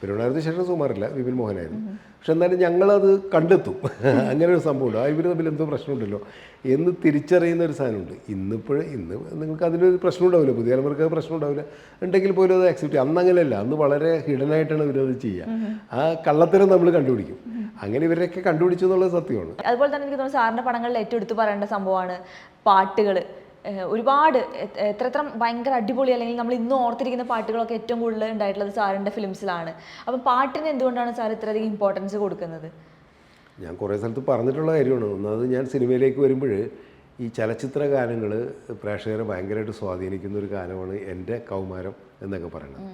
പെരുമാറായിരുന്നു ശേഷം സുകുമാറില്ല, വിപിൻ മോഹനായിരുന്നു. പക്ഷെ എന്നാലും ഞങ്ങളത് കണ്ടെത്തും, അങ്ങനെ ഒരു സംഭവമുണ്ട്. ഇവർ തമ്മിൽ എന്തോ പ്രശ്നമുണ്ടല്ലോ എന്ന് തിരിച്ചറിയുന്ന ഒരു സാധനമുണ്ട്. ഇന്ന് നിങ്ങൾക്ക് അതിനൊരു പ്രശ്നം ഉണ്ടാവില്ല, പുതിയ തലമുറക്ക് പ്രശ്നം ഉണ്ടാവില്ല, ഉണ്ടെങ്കിൽ പോലും അത് അക്സെപ്റ്റ് ചെയ്യും. അന്ന് അങ്ങനെയല്ല, അന്ന് വളരെ ഹിഡനായിട്ടാണ് ഇവരത് ചെയ്യുക. ആ കള്ളത്തരം നമ്മൾ കണ്ടുപിടിക്കും. അങ്ങനെ ഇവരൊക്കെ കണ്ടുപിടിച്ചു എന്നുള്ളത് സത്യമാണ്. അതുപോലെ തന്നെ എനിക്ക് തോന്നുന്നു സാറിൻ്റെ പടങ്ങളിൽ ഏറ്റവും എടുത്ത് പറയേണ്ട സംഭവമാണ് പാട്ടുകൾ. ഒരുപാട് എത്ര ഭയങ്കര അടിപൊളി, അല്ലെങ്കിൽ നമ്മൾ ഇന്നും ഓർത്തിരിക്കുന്ന പാട്ടുകളൊക്കെ ഏറ്റവും കൂടുതൽ ഉണ്ടായിട്ടുള്ളത് സാറിൻ്റെ ഫിലിംസിലാണ്. അപ്പം പാട്ടിന് എന്തുകൊണ്ടാണ് സാർ ഇത്രയധികം ഇമ്പോർട്ടൻസ് കൊടുക്കുന്നത്? ഞാൻ കുറേ സ്ഥലത്ത് പറഞ്ഞിട്ടുള്ള കാര്യമാണ്. ഒന്നാമത് ഞാൻ സിനിമയിലേക്ക് വരുമ്പോൾ ഈ ചലച്ചിത്ര ഗാനങ്ങൾ പ്രേക്ഷകരെ ഭയങ്കരമായിട്ട് സ്വാധീനിക്കുന്ന ഒരു കാലമാണ് എൻ്റെ കൗമാരം എന്നൊക്കെ പറയുന്നത്.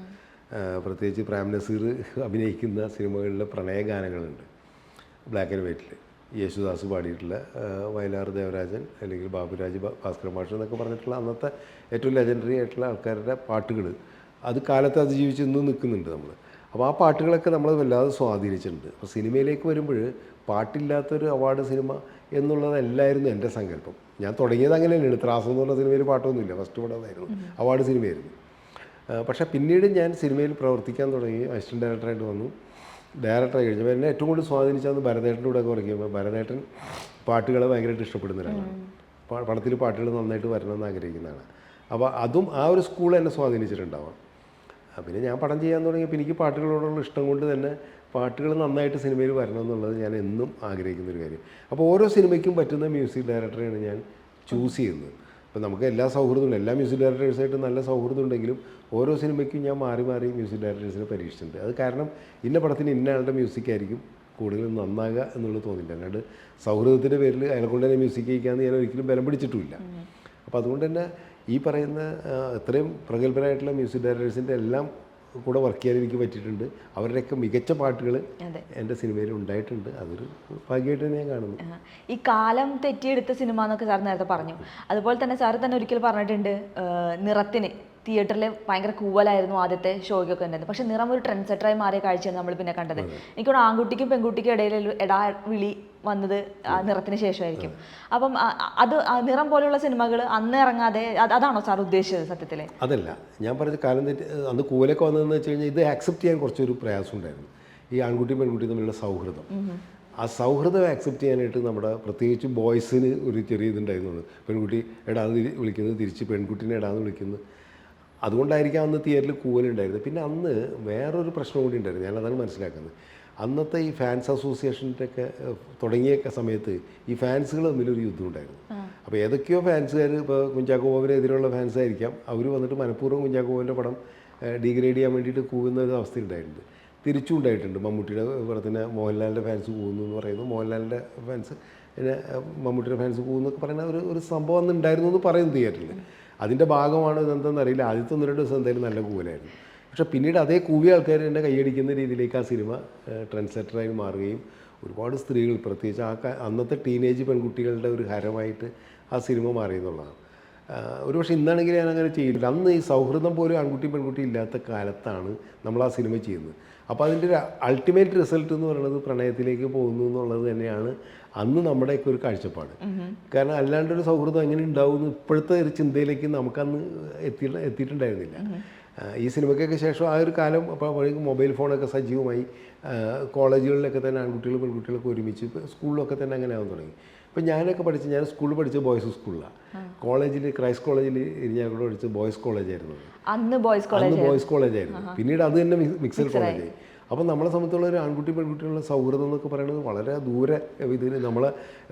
പ്രത്യേകിച്ച് പ്രേം നസീർ അഭിനയിക്കുന്ന സിനിമകളിലെ പ്രണയഗാനങ്ങളുണ്ട്, ബ്ലാക്ക് ആൻഡ് വൈറ്റിൽ യേശുദാസ് പാടിയിട്ടുള്ള, വയലാർ ദേവരാജൻ അല്ലെങ്കിൽ ബാബുരാജ്, ഭാസ്കര മാഷ് എന്നൊക്കെ പറഞ്ഞിട്ടുള്ള അന്നത്തെ ഏറ്റവും ലെജൻഡറി ആയിട്ടുള്ള ആൾക്കാരുടെ പാട്ടുകൾ അത് കാലത്ത് അതിജീവിച്ച് ഇന്നും നിൽക്കുന്നുണ്ട് നമ്മൾ. അപ്പോൾ ആ പാട്ടുകളൊക്കെ നമ്മളെ വല്ലാതെ സ്വാധീനിച്ചിട്ടുണ്ട്. അപ്പോൾ സിനിമയിലേക്ക് വരുമ്പോൾ പാട്ടില്ലാത്തൊരു അവാർഡ് സിനിമ എന്നുള്ളതല്ലായിരുന്നു എൻ്റെ സങ്കല്പം. ഞാൻ തുടങ്ങിയത് അങ്ങനെ തന്നെയാണ്. ത്രാസം എന്ന് പറഞ്ഞ സിനിമയിൽ പാട്ടൊന്നുമില്ല, ഫസ്റ്റ് പടം അതായിരുന്നു, അവാർഡ് സിനിമയായിരുന്നു. പക്ഷേ പിന്നീട് ഞാൻ സിനിമയിൽ പ്രവർത്തിക്കാൻ തുടങ്ങി, അസിസ്റ്റൻറ്റ് ഡയറക്ടറായിട്ട് വന്നു. ഡയറക്ടറായി കഴിഞ്ഞപ്പോൾ എന്നെ ഏറ്റവും കൂടുതൽ സ്വാധീനിച്ചത് ഭരതേട്ടൻ്റെ കൂടെ ഒക്കെ വർക്കുമ്പോൾ, ഭരതേട്ടൻ പാട്ടുകളെ ഭയങ്കരമായിട്ട് ഇഷ്ടപ്പെടുന്ന ഒരാളാണ്. പടത്തിൽ പാട്ടുകൾ നന്നായിട്ട് വരണമെന്ന് ആഗ്രഹിക്കുന്നതാണ്. അപ്പോൾ അതും ആ ഒരു സ്കൂൾ എന്നെ സ്വാധീനിച്ചിട്ടുണ്ടാവാം. പിന്നെ ഞാൻ പടം ചെയ്യാൻ തുടങ്ങിയപ്പോൾ എനിക്ക് പാട്ടുകളോടുള്ള ഇഷ്ടം കൊണ്ട് തന്നെ പാട്ടുകൾ നന്നായിട്ട് സിനിമയിൽ വരണം എന്നുള്ളത് ഞാൻ എന്നും ആഗ്രഹിക്കുന്നൊരു കാര്യം. അപ്പോൾ ഓരോ സിനിമയ്ക്കും പറ്റുന്ന മ്യൂസിക് ഡയറക്ടറെയാണ് ഞാൻ ചൂസ് ചെയ്യുന്നത്. അപ്പോൾ നമുക്ക് എല്ലാ സൗഹൃദവും, എല്ലാ മ്യൂസിക് ഡയറക്ടേഴ്സായിട്ട് നല്ല സൗഹൃദം ഉണ്ടെങ്കിലും ഓരോ സിനിമയ്ക്കും ഞാൻ മാറി മ്യൂസിക് ഡയറക്ടേഴ്സിനെ പരീക്ഷിച്ചിട്ടുണ്ട്. അത് കാരണം ഇന്ന പടത്തിന് ഇന്ന ആളുടെ മ്യൂസിക് ആയിരിക്കും കൂടുതൽ നന്നാകുക എന്നുള്ളത് തോന്നില്ല. അല്ലാണ്ട് സൗഹൃദത്തിൻ്റെ പേരിൽ അയാളെ കൊണ്ട് തന്നെ മ്യൂസിക് കഴിക്കാമെന്ന് ഞാൻ ഒരിക്കലും ബലം പിടിച്ചിട്ടുമില്ല. അപ്പോൾ അതുകൊണ്ട് തന്നെ ഈ പറയുന്ന ഇത്രയും പ്രഗത്ഭരായിട്ടുള്ള മ്യൂസിക് ഡയറക്ടേഴ്സിൻ്റെ എല്ലാം കൂടെ വർക്ക് ചെയ്യാൻ എനിക്ക് പറ്റിയിട്ടുണ്ട്. അവരുടെയൊക്കെ മികച്ച പാട്ടുകൾ എൻ്റെ സിനിമയിൽ ഉണ്ടായിട്ടുണ്ട്. അതൊരു ഭാഗ്യമായിട്ട് തന്നെ ഞാൻ കാണുന്നു. ഈ കാലം തെറ്റിയെടുത്ത സിനിമ എന്നൊക്കെ സാർ നേരത്തെ പറഞ്ഞു. അതുപോലെ തന്നെ സാർ തന്നെ ഒരിക്കൽ പറഞ്ഞിട്ടുണ്ട്, നിറത്തിന് തിയേറ്ററിൽ ഭയങ്കര കൂവലായിരുന്നു ആദ്യത്തെ ഷോയ്ക്കൊക്കെ ഉണ്ടായിരുന്നു. പക്ഷെ നിറം ഒരു ട്രെൻഡ് സെറ്ററായി മാറിയ കാഴ്ചയാണ് നമ്മൾ പിന്നെ കണ്ടത്. എനിക്കോട് ആൺകുട്ടിക്കും പെൺകുട്ടിക്കും ഇടയിൽ എടാ വിളി വന്നത് നിറത്തിന് ശേഷമായിരിക്കും. അപ്പം അത് നിറം പോലെയുള്ള സിനിമകൾ അന്ന് ഇറങ്ങാതെ അതാണോ സാർ ഉദ്ദേശിച്ചത് സത്യത്തിൽ? അതല്ല ഞാൻ പറഞ്ഞ കാലം തെറ്റി അന്ന് കൂവലൊക്കെ വന്നതെന്ന് വെച്ച് കഴിഞ്ഞാൽ ഇത് ആക്സെപ്റ്റ് ചെയ്യാൻ കുറച്ചൊരു പ്രയാസം ഉണ്ടായിരുന്നു. ഈ ആൺകുട്ടിയും പെൺകുട്ടിയും തമ്മിലുള്ള സൗഹൃദം, ആ സൗഹൃദം ആക്സെപ്റ്റ് ചെയ്യാനായിട്ട് നമ്മുടെ പ്രത്യേകിച്ച് ബോയ്സിന് ഒരു ചെറിയ ഇതുണ്ടായിരുന്നു. പെൺകുട്ടി എടാന്ന് വിളിക്കുന്നത്, തിരിച്ച് പെൺകുട്ടീനെ എടാന്ന് വിളിക്കുന്നത്. അതുകൊണ്ടായിരിക്കാം അന്ന് തിയേറ്ററിൽ കൂവലുണ്ടായിരുന്നത്. പിന്നെ അന്ന് വേറൊരു പ്രശ്നം കൂടി ഉണ്ടായിരുന്നു, ഞാനതാണ് മനസ്സിലാക്കുന്നത്. അന്നത്തെ ഈ ഫാൻസ് അസോസിയേഷൻ്റെ ഒക്കെ തുടങ്ങിയ സമയത്ത് ഈ ഫാൻസുകൾ തമ്മിലൊരു യുദ്ധം ഉണ്ടായിരുന്നു. അപ്പോൾ ഏതൊക്കെയോ ഫാൻസുകാർ, ഇപ്പോൾ കുഞ്ചാക്കോ ബോബനെതിരെയുള്ള ഫാൻസ് ആയിരിക്കാം, അവർ വന്നിട്ട് മനഃപൂർവ്വം കുഞ്ചാക്കോ ബോബൻ്റെ പടം ഡീഗ്രേഡ് ചെയ്യാൻ വേണ്ടിയിട്ട് കൂവുന്ന ഒരു അവസ്ഥ ഉണ്ടായിട്ടുണ്ട്. തിരിച്ചും ഉണ്ടായിട്ടുണ്ട്. മമ്മൂട്ടിയുടെ പടത്തിന് മോഹൻലാലിൻ്റെ ഫാൻസ് പോകുന്നു എന്ന് പറയുന്നു, മോഹൻലാലിൻ്റെ ഫാൻസ് പിന്നെ മമ്മൂട്ടിയുടെ ഫാൻസ് പോകുന്നൊക്കെ പറയുന്ന ഒരു സംഭവം അന്ന് ഉണ്ടായിരുന്നു എന്ന് പറയുന്നു തിയേറ്ററിൽ. അതിൻ്റെ ഭാഗമാണ് ഇതെന്താണെന്ന് അറിയില്ല. ആദ്യത്തെ 1-2 ദിവസം എന്തായാലും നല്ല കൂവലായിരുന്നു. പക്ഷേ പിന്നീട് അതേ കൂവിയ ആൾക്കാർ തന്നെ കൈയടിക്കുന്ന രീതിയിലേക്ക് ആ സിനിമ ട്രെൻഡ് സെറ്ററായി മാറുകയും ഒരുപാട് സ്ത്രീകൾ, പ്രത്യേകിച്ച് അന്നത്തെ ടീനേജ് പെൺകുട്ടികളുടെ ഒരു ഹരമായിട്ട് ആ സിനിമ മാറിയെന്നുള്ളതാണ്. ഒരുപക്ഷെ ഇന്നാണെങ്കിൽ ഞാൻ അങ്ങനെ ചെയ്യില്ല. അന്ന് ഈ സൗഹൃദം പോലും ആൺകുട്ടി പെൺകുട്ടി ഇല്ലാത്ത കാലത്താണ് നമ്മൾ ആ സിനിമ ചെയ്യുന്നത്. അപ്പോൾ അതിൻ്റെ ഒരു അൾട്ടിമേറ്റ് റിസൾട്ട് എന്ന് പറയുന്നത് പ്രണയത്തിലേക്ക് പോകുന്നു എന്നുള്ളത് തന്നെയാണ് അന്ന് നമ്മുടെയൊക്കെ ഒരു കാരണം അല്ലാണ്ടൊരു സൗഹൃദം എങ്ങനെ ഉണ്ടാവുമെന്ന് ഇപ്പോഴത്തെ ഒരു ചിന്തയിലേക്ക് നമുക്കന്ന് എത്തിയിട്ടുണ്ടായിരുന്നില്ല. ഈ സിനിമയ്ക്കൊക്കെ ശേഷം ആ ഒരു കാലം അപ്പോഴേക്കും മൊബൈൽ ഫോണൊക്കെ സജീവമായി. കോളേജുകളിലൊക്കെ തന്നെ ആൺകുട്ടികളും പെൺകുട്ടികളൊക്കെ ഒരുമിച്ച് സ്കൂളിലൊക്കെ തന്നെ അങ്ങനെ ആവാൻ തുടങ്ങി. ഇപ്പം ഞാൻ സ്കൂളിൽ പഠിച്ച ബോയ്സ് സ്കൂളിലാണ്. കോളേജിൽ ക്രൈസ്റ്റ് കോളേജിൽ ഇരിഞ്ഞാലക്കുട പഠിച്ച ബോയ്സ് കോളേജായിരുന്നു. അന്ന് ബോയ്സ് കോളേജായിരുന്നു. പിന്നീട് അത് തന്നെ മിക്സഡ് കോളേജായി. അപ്പം നമ്മളെ സംബന്ധിച്ചുള്ള ഒരു ആൺകുട്ടി പെൺകുട്ടികളുടെ സൗഹൃദം എന്നൊക്കെ പറയുന്നത് വളരെ ദൂരെ. ഇതിന് നമ്മളെ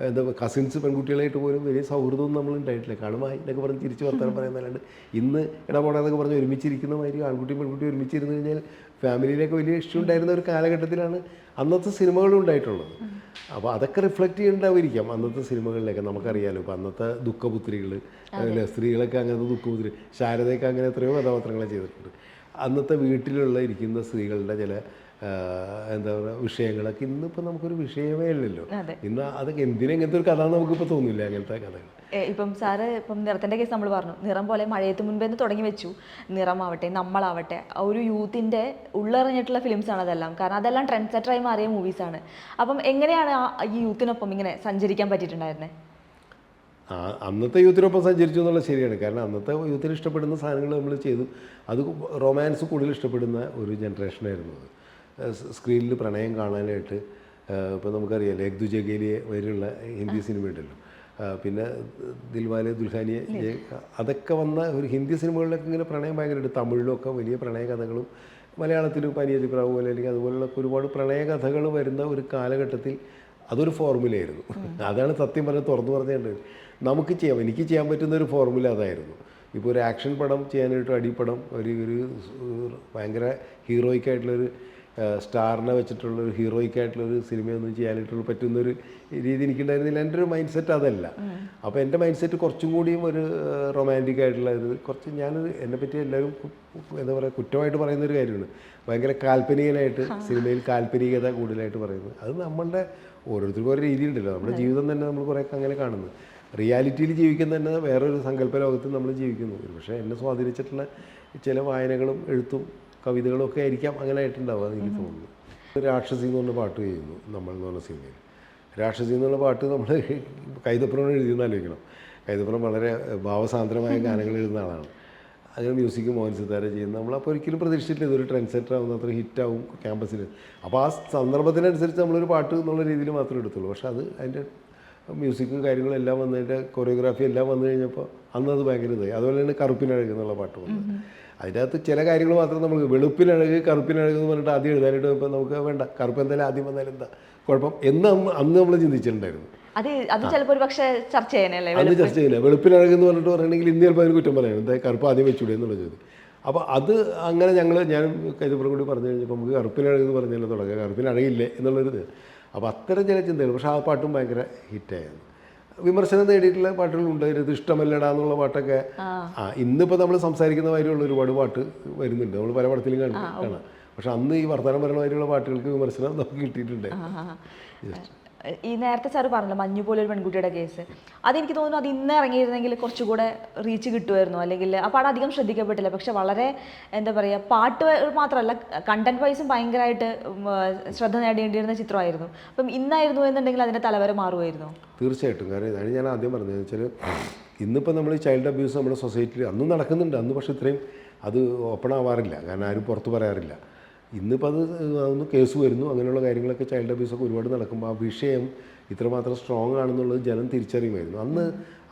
കസിൻസ് പെൺകുട്ടികളായിട്ട് പോലും വലിയ സൗഹൃദമൊന്നും നമ്മൾ ഉണ്ടായിട്ടില്ല. കാണുമായി എന്നൊക്കെ പറഞ്ഞ് തിരിച്ച് വർത്താനം പറയുന്നതല്ലാണ്ട് ഇന്ന് ഇടപെടാന്നൊക്കെ പറഞ്ഞ് ഒരുമിച്ചിരിക്കുന്ന മാതിരി ആൺകുട്ടി പെൺകുട്ടി ഒരുമിച്ചിരുന്ന് കഴിഞ്ഞാൽ ഫാമിലിയിലേക്ക് വലിയ ഇഷ്യൂ ഉണ്ടായിരുന്ന ഒരു കാലഘട്ടത്തിലാണ് അന്നത്തെ സിനിമകളും ഉണ്ടായിട്ടുള്ളത്. അപ്പോൾ അതൊക്കെ റിഫ്ലക്റ്റ് ചെയ്യേണ്ടായിരിക്കാം അന്നത്തെ സിനിമകളിലൊക്കെ. നമുക്കറിയാലോ ഇപ്പോൾ അന്നത്തെ ദുഃഖപുത്രികൾ, സ്ത്രീകളൊക്കെ അങ്ങനത്തെ ദുഃഖപുത്രി, ശാരദയൊക്കെ അങ്ങനെ എത്രയോ കഥാപാത്രങ്ങളെ ചെയ്തിട്ടുണ്ട്. അന്നത്തെ വീട്ടിലുള്ള ഇരിക്കുന്ന സ്ത്രീകളുടെ ചില എന്താ പറയുക വിഷയങ്ങളൊക്കെ ഇന്നിപ്പോൾ നമുക്കൊരു വിഷയമേ ഇല്ലല്ലോ. ഇന്ന് അതൊക്കെ എന്തിനെങ്ങനത്തെ ഒരു കഥ നമുക്കിപ്പോൾ തോന്നില്ല അങ്ങനത്തെ കഥകൾ. ഇപ്പം സാറ് ഇപ്പം നിറത്തിൻ്റെ കേസ് നമ്മൾ പറഞ്ഞു, നിറം പോലെ മഴയത്ത് മുൻപേ തുടങ്ങി വെച്ചു. നിറമാവട്ടെ, നമ്മളാവട്ടെ, ഒരു യൂത്തിൻ്റെ ഉള്ളറിഞ്ഞിട്ടുള്ള ഫിലിംസാണ് അതെല്ലാം. കാരണം അതെല്ലാം ട്രെൻഡ് സെറ്ററായി മാറിയ മൂവീസാണ്. അപ്പം എങ്ങനെയാണ് ഈ യൂത്തിനൊപ്പം ഇങ്ങനെ സഞ്ചരിക്കാൻ പറ്റിയിട്ടുണ്ടായിരുന്നത്? അന്നത്തെ യൂത്തിനൊപ്പം സഞ്ചരിച്ചു എന്നുള്ളത് ശരിയാണ്. കാരണം അന്നത്തെ യൂത്തിന് ഇഷ്ടപ്പെടുന്ന സാധനങ്ങൾ നമ്മൾ ചെയ്തു. അത് റൊമാൻസ് കൂടുതൽ ഇഷ്ടപ്പെടുന്ന ഒരു ജനറേഷനായിരുന്നു അത്. സ്ക്രീനിൽ പ്രണയം കാണാനായിട്ട് ഇപ്പോൾ നമുക്കറിയാം ഏക് ദുജെ കെ ലിയെ വരെയുള്ള ഹിന്ദി സിനിമ ഉണ്ടല്ലോ. പിന്നെ ദിൽവാലെ ദുൽഹാനിയെ, അതൊക്കെ വന്ന ഒരു ഹിന്ദി സിനിമകളിലൊക്കെ ഇങ്ങനെ പ്രണയം ഭയങ്കരമായിട്ട്. തമിഴിലൊക്കെ വലിയ പ്രണയ കഥകളും മലയാളത്തിലും പനിയതി പ്രാവു പോലെ അല്ലെങ്കിൽ അതുപോലുള്ള ഒരുപാട് പ്രണയ കഥകൾ വരുന്ന ഒരു കാലഘട്ടത്തിൽ അതൊരു ഫോർമുലയായിരുന്നു. അതാണ് സത്യം പറഞ്ഞാൽ തുറന്നു പറഞ്ഞേണ്ടത്. എനിക്ക് ചെയ്യാൻ പറ്റുന്ന ഒരു ഫോർമുല അതായിരുന്നു. ഇപ്പോൾ ഒരു ആക്ഷൻ പടം ചെയ്യാനായിട്ട്, അടിപ്പടം, ഒരു ഭയങ്കര ഹീറോയിക്കായിട്ടുള്ളൊരു സ്റ്റാറിനെ വെച്ചിട്ടുള്ളൊരു ഹീറോയിക്കായിട്ടുള്ളൊരു സിനിമയൊന്നും ചെയ്യാനായിട്ടുള്ള പറ്റുന്നൊരു രീതി എനിക്കുണ്ടായിരുന്നില്ല. എൻ്റെ ഒരു മൈൻഡ് സെറ്റ് അതല്ല. അപ്പോൾ എൻ്റെ മൈൻഡ് സെറ്റ് കുറച്ചും കൂടിയും ഒരു റൊമാൻറ്റിക് ആയിട്ടുള്ള കുറച്ച് എന്നെപ്പറ്റി എല്ലാവരും എന്താ പറയുക കുറ്റമായിട്ട് പറയുന്നൊരു കാര്യമാണ്. ഭയങ്കര കാൽപ്പനികനായിട്ട് സിനിമയിൽ കാൽപ്പനികത കൂടുതലായിട്ട് പറയുന്നത്. അത് നമ്മളുടെ ഓരോരുത്തർക്കും ഓരോ രീതിയുണ്ടല്ലോ. നമ്മുടെ ജീവിതം തന്നെ നമ്മൾ കുറേയൊക്കെ അങ്ങനെ കാണുന്നു. റിയാലിറ്റിയിൽ ജീവിക്കുന്ന തന്നെ വേറൊരു സങ്കല്പ ലോകത്തിൽ നമ്മൾ ജീവിക്കുന്നു. പക്ഷേ എന്നെ സ്വാധീനിച്ചിട്ടുള്ള ചില വായനകളും എഴുത്തും കവിതകളും ഒക്കെ ആയിരിക്കാം അങ്ങനെ ആയിട്ടുണ്ടാവുക എന്ന് എനിക്ക് തോന്നുന്നു. രാക്ഷസി എന്ന് പറഞ്ഞ പാട്ട് ചെയ്യുന്നു നമ്മൾ എന്ന് പറഞ്ഞ സിനിമയിൽ. രാക്ഷസി എന്നുള്ള പാട്ട് നമ്മൾ കൈതപ്പുറം എഴുതിയെന്ന് ആലോചിക്കണം. കൈതപ്പുറം വളരെ ഭാവസാന്ദ്രമായ ഗാനങ്ങൾ എഴുതുന്ന ആളാണ്. അങ്ങനെ മ്യൂസിക് മോഹൻ സിതാര ചെയ്യുന്ന നമ്മളപ്പോൾ ഒരിക്കലും പ്രതീക്ഷിച്ചിട്ടില്ല ഇതൊരു ട്രെൻഡ് സെറ്റർ ആവുന്ന അത്ര ഹിറ്റാവും ക്യാമ്പസിൽ. അപ്പോൾ ആ സന്ദർഭത്തിനനുസരിച്ച് നമ്മളൊരു പാട്ട് എന്നുള്ള രീതിയിൽ മാത്രമേ എടുത്തുള്ളൂ. പക്ഷേ അതിൻ്റെ മ്യൂസിക്കും കാര്യങ്ങളും എല്ലാം വന്നതിൻ്റെ കൊറിയോഗ്രാഫി എല്ലാം വന്നു കഴിഞ്ഞപ്പോൾ അന്നത് ഭയങ്കര ഇതായി. അതുപോലെ തന്നെ കറുപ്പിനഴക് എന്നുള്ള പാട്ട് വന്നു. അതിൻ്റെ അകത്ത് ചില കാര്യങ്ങൾ മാത്രം നമുക്ക് വെളുപ്പിനഴക് കറുപ്പിനഴക് എന്ന് പറഞ്ഞിട്ട് ആദ്യം എഴുതാനായിട്ട് ഇപ്പോൾ നമുക്ക് വേണ്ട, കറുപ്പ് എന്തായാലും ആദ്യം വന്നാലും എന്താ കുഴപ്പം എന്ന് അന്ന് നമ്മൾ ചിന്തിച്ചിട്ടുണ്ടായിരുന്നു. അത് ചിലപ്പോൾ ഒരു പക്ഷേ ചർച്ച ചെയ്യാനല്ലേ, അത് ചർച്ച ചെയ്യില്ല. വെളുപ്പിനഴക് എന്ന് പറഞ്ഞിട്ട് പറയണമെങ്കിൽ ഇന്ന് ചിലപ്പോൾ അതിന് കുറ്റം പറയാം, എന്താ കറുപ്പ് ആദ്യം വെച്ചൂടെ എന്നുള്ള ചോദ്യം. അപ്പോൾ അത് അങ്ങനെ ഞാൻ കൈതപ്പുറം കൂടി പറഞ്ഞു കഴിഞ്ഞപ്പോൾ നമുക്ക് കറുപ്പിനഴക് എന്ന് പറഞ്ഞാലും തുടങ്ങുക, കറുപ്പിനഴകില്ലേ എന്നുള്ളൊരിത്. അപ്പോൾ അത്തരം ചില ചിന്തകൾ. പക്ഷേ ആ പാട്ടും ഭയങ്കര ഹിറ്റായിരുന്നു. വിമർശനം നേടിയിട്ടുള്ള പാട്ടുകളുണ്ട്. ഇത് ഇഷ്ടമല്ലടാ എന്നുള്ള പാട്ടൊക്കെ ഇന്നിപ്പോൾ നമ്മൾ സംസാരിക്കുന്ന മാതിരിയുള്ള ഒരുപാട് പാട്ട് വരുന്നുണ്ട്, നമ്മൾ പല പടത്തിലും കാണാം. പക്ഷെ അന്ന് ഈ വർത്തമാനം പറയുന്ന മാതിരിയുള്ള പാട്ടുകൾക്ക് വിമർശനം നമുക്ക് കിട്ടിയിട്ടുണ്ട്. ഈ നേരത്തെ സാറ് പറഞ്ഞല്ലോ മഞ്ഞു പോലൊരു പെൺകുട്ടിയുടെ കേസ്, അതെനിക്ക് തോന്നുന്നു അത് ഇന്ന് ഇറങ്ങിയിരുന്നെങ്കിൽ കുറച്ചുകൂടെ റീച്ച് കിട്ടുമായിരുന്നു. അല്ലെങ്കിൽ ആ പാട്ട് അധികം ശ്രദ്ധിക്കപ്പെട്ടില്ല. പക്ഷെ വളരെ എന്താ പറയുക, പാട്ട് മാത്രമല്ല കണ്ടന്റ് വൈസും ഭയങ്കരമായിട്ട് ശ്രദ്ധ നേടേണ്ടിയിരുന്ന ചിത്രമായിരുന്നു. അപ്പം ഇന്നായിരുന്നു എന്നുണ്ടെങ്കിൽ അതിൻ്റെ തലവര മാറുമായിരുന്നു. തീർച്ചയായിട്ടും. കാരണം ഇതാണ് ഞാൻ ആദ്യം പറഞ്ഞത് വെച്ചാൽ ഇന്നിപ്പോൾ നമ്മൾ ഈ ചൈൽഡ് അബ്യൂസ് നമ്മുടെ സൊസൈറ്റിയിൽ അന്നും നടക്കുന്നുണ്ട്. അന്ന് പക്ഷേ ഇത്രയും അത് ഓപ്പൺ ആവാറില്ല, കാരണം ആരും പുറത്ത് പറയാറില്ല. ഇന്നിപ്പോൾ അതൊന്ന് കേസ് വരുന്നു, അങ്ങനെയുള്ള കാര്യങ്ങളൊക്കെ ചൈൽഡ് അബ്യൂസൊക്കെ ഒരുപാട് നടക്കുമ്പോൾ ആ വിഷയം ഇത്രമാത്രം സ്ട്രോങ് ആണെന്നുള്ളത് ജനം തിരിച്ചറിയുമായിരുന്നു. അന്ന്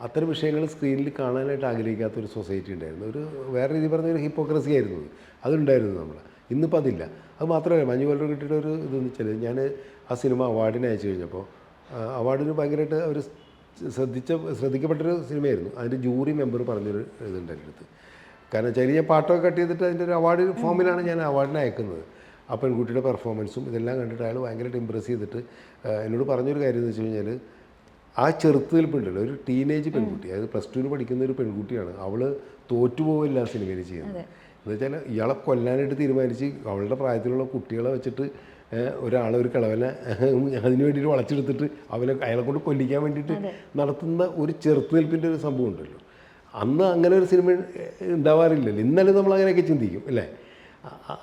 അത്തരം വിഷയങ്ങൾ സ്ക്രീനിൽ കാണാനായിട്ട് ആഗ്രഹിക്കാത്തൊരു സൊസൈറ്റി ഉണ്ടായിരുന്നു. ഒരു വേറെ രീതി പറഞ്ഞൊരു ഹിപ്പോക്രസി ആയിരുന്നു അതുണ്ടായിരുന്നു നമ്മൾ. ഇന്നിപ്പോൾ അതില്ല. അത് മാത്രമല്ല മഞ്ഞു പോലൊരു കിട്ടിയിട്ട് ഒരു ഇതെന്ന് വെച്ചാൽ ഞാൻ ആ സിനിമ അവാർഡിന് അയച്ചു കഴിഞ്ഞപ്പോൾ അവാർഡിന് ഭയങ്കരമായിട്ട് അവർ ശ്രദ്ധിക്കപ്പെട്ടൊരു സിനിമയായിരുന്നു. അതിൻ്റെ ജൂറി മെമ്പർ പറഞ്ഞൊരു ഇതുണ്ട് എൻ്റെ അടുത്ത്. കാരണം ചെറിയ പാട്ടൊക്കെ കട്ട് ചെയ്തിട്ട് അതിൻ്റെ ഒരു അവാർഡ് ഫോമിലാണ് ഞാൻ അവാർഡിനെ അയക്കുന്നത്. ആ പെൺകുട്ടിയുടെ പെർഫോമൻസും ഇതെല്ലാം കണ്ടിട്ട് അയാൾ ഭയങ്കരമായിട്ട് ഇമ്പ്രസ് ചെയ്തിട്ട് എന്നോട് പറഞ്ഞൊരു കാര്യം എന്ന് വെച്ച് കഴിഞ്ഞാൽ ആ ചെറുത്തുനിൽപ്പുണ്ടല്ലോ, ഒരു ടീനേജ് പെൺകുട്ടി, അതായത് +2 പഠിക്കുന്ന ഒരു പെൺകുട്ടിയാണ്, അവൾ തോറ്റുപോകില്ല ആ സിനിമയിൽ ചെയ്യുന്നത്. എന്ന് വെച്ചാൽ ഇയാളെ കൊല്ലാനായിട്ട് തീരുമാനിച്ച് അവളുടെ പ്രായത്തിലുള്ള കുട്ടികളെ വെച്ചിട്ട് ഒരു കിളവനെ അതിന് വേണ്ടിയിട്ട് വളച്ചെടുത്തിട്ട് അയാളെ കൊണ്ട് കൊല്ലിക്കാൻ വേണ്ടിയിട്ട് നടത്തുന്ന ഒരു ചെറുത്തുനിൽപ്പിൻ്റെ ഒരു സംഭവം ഉണ്ടല്ലോ. അന്ന് അങ്ങനെ ഒരു സിനിമ ഉണ്ടാവാറില്ലല്ലോ. ഇന്നലെ നമ്മൾ അങ്ങനെയൊക്കെ ചിന്തിക്കും അല്ലേ.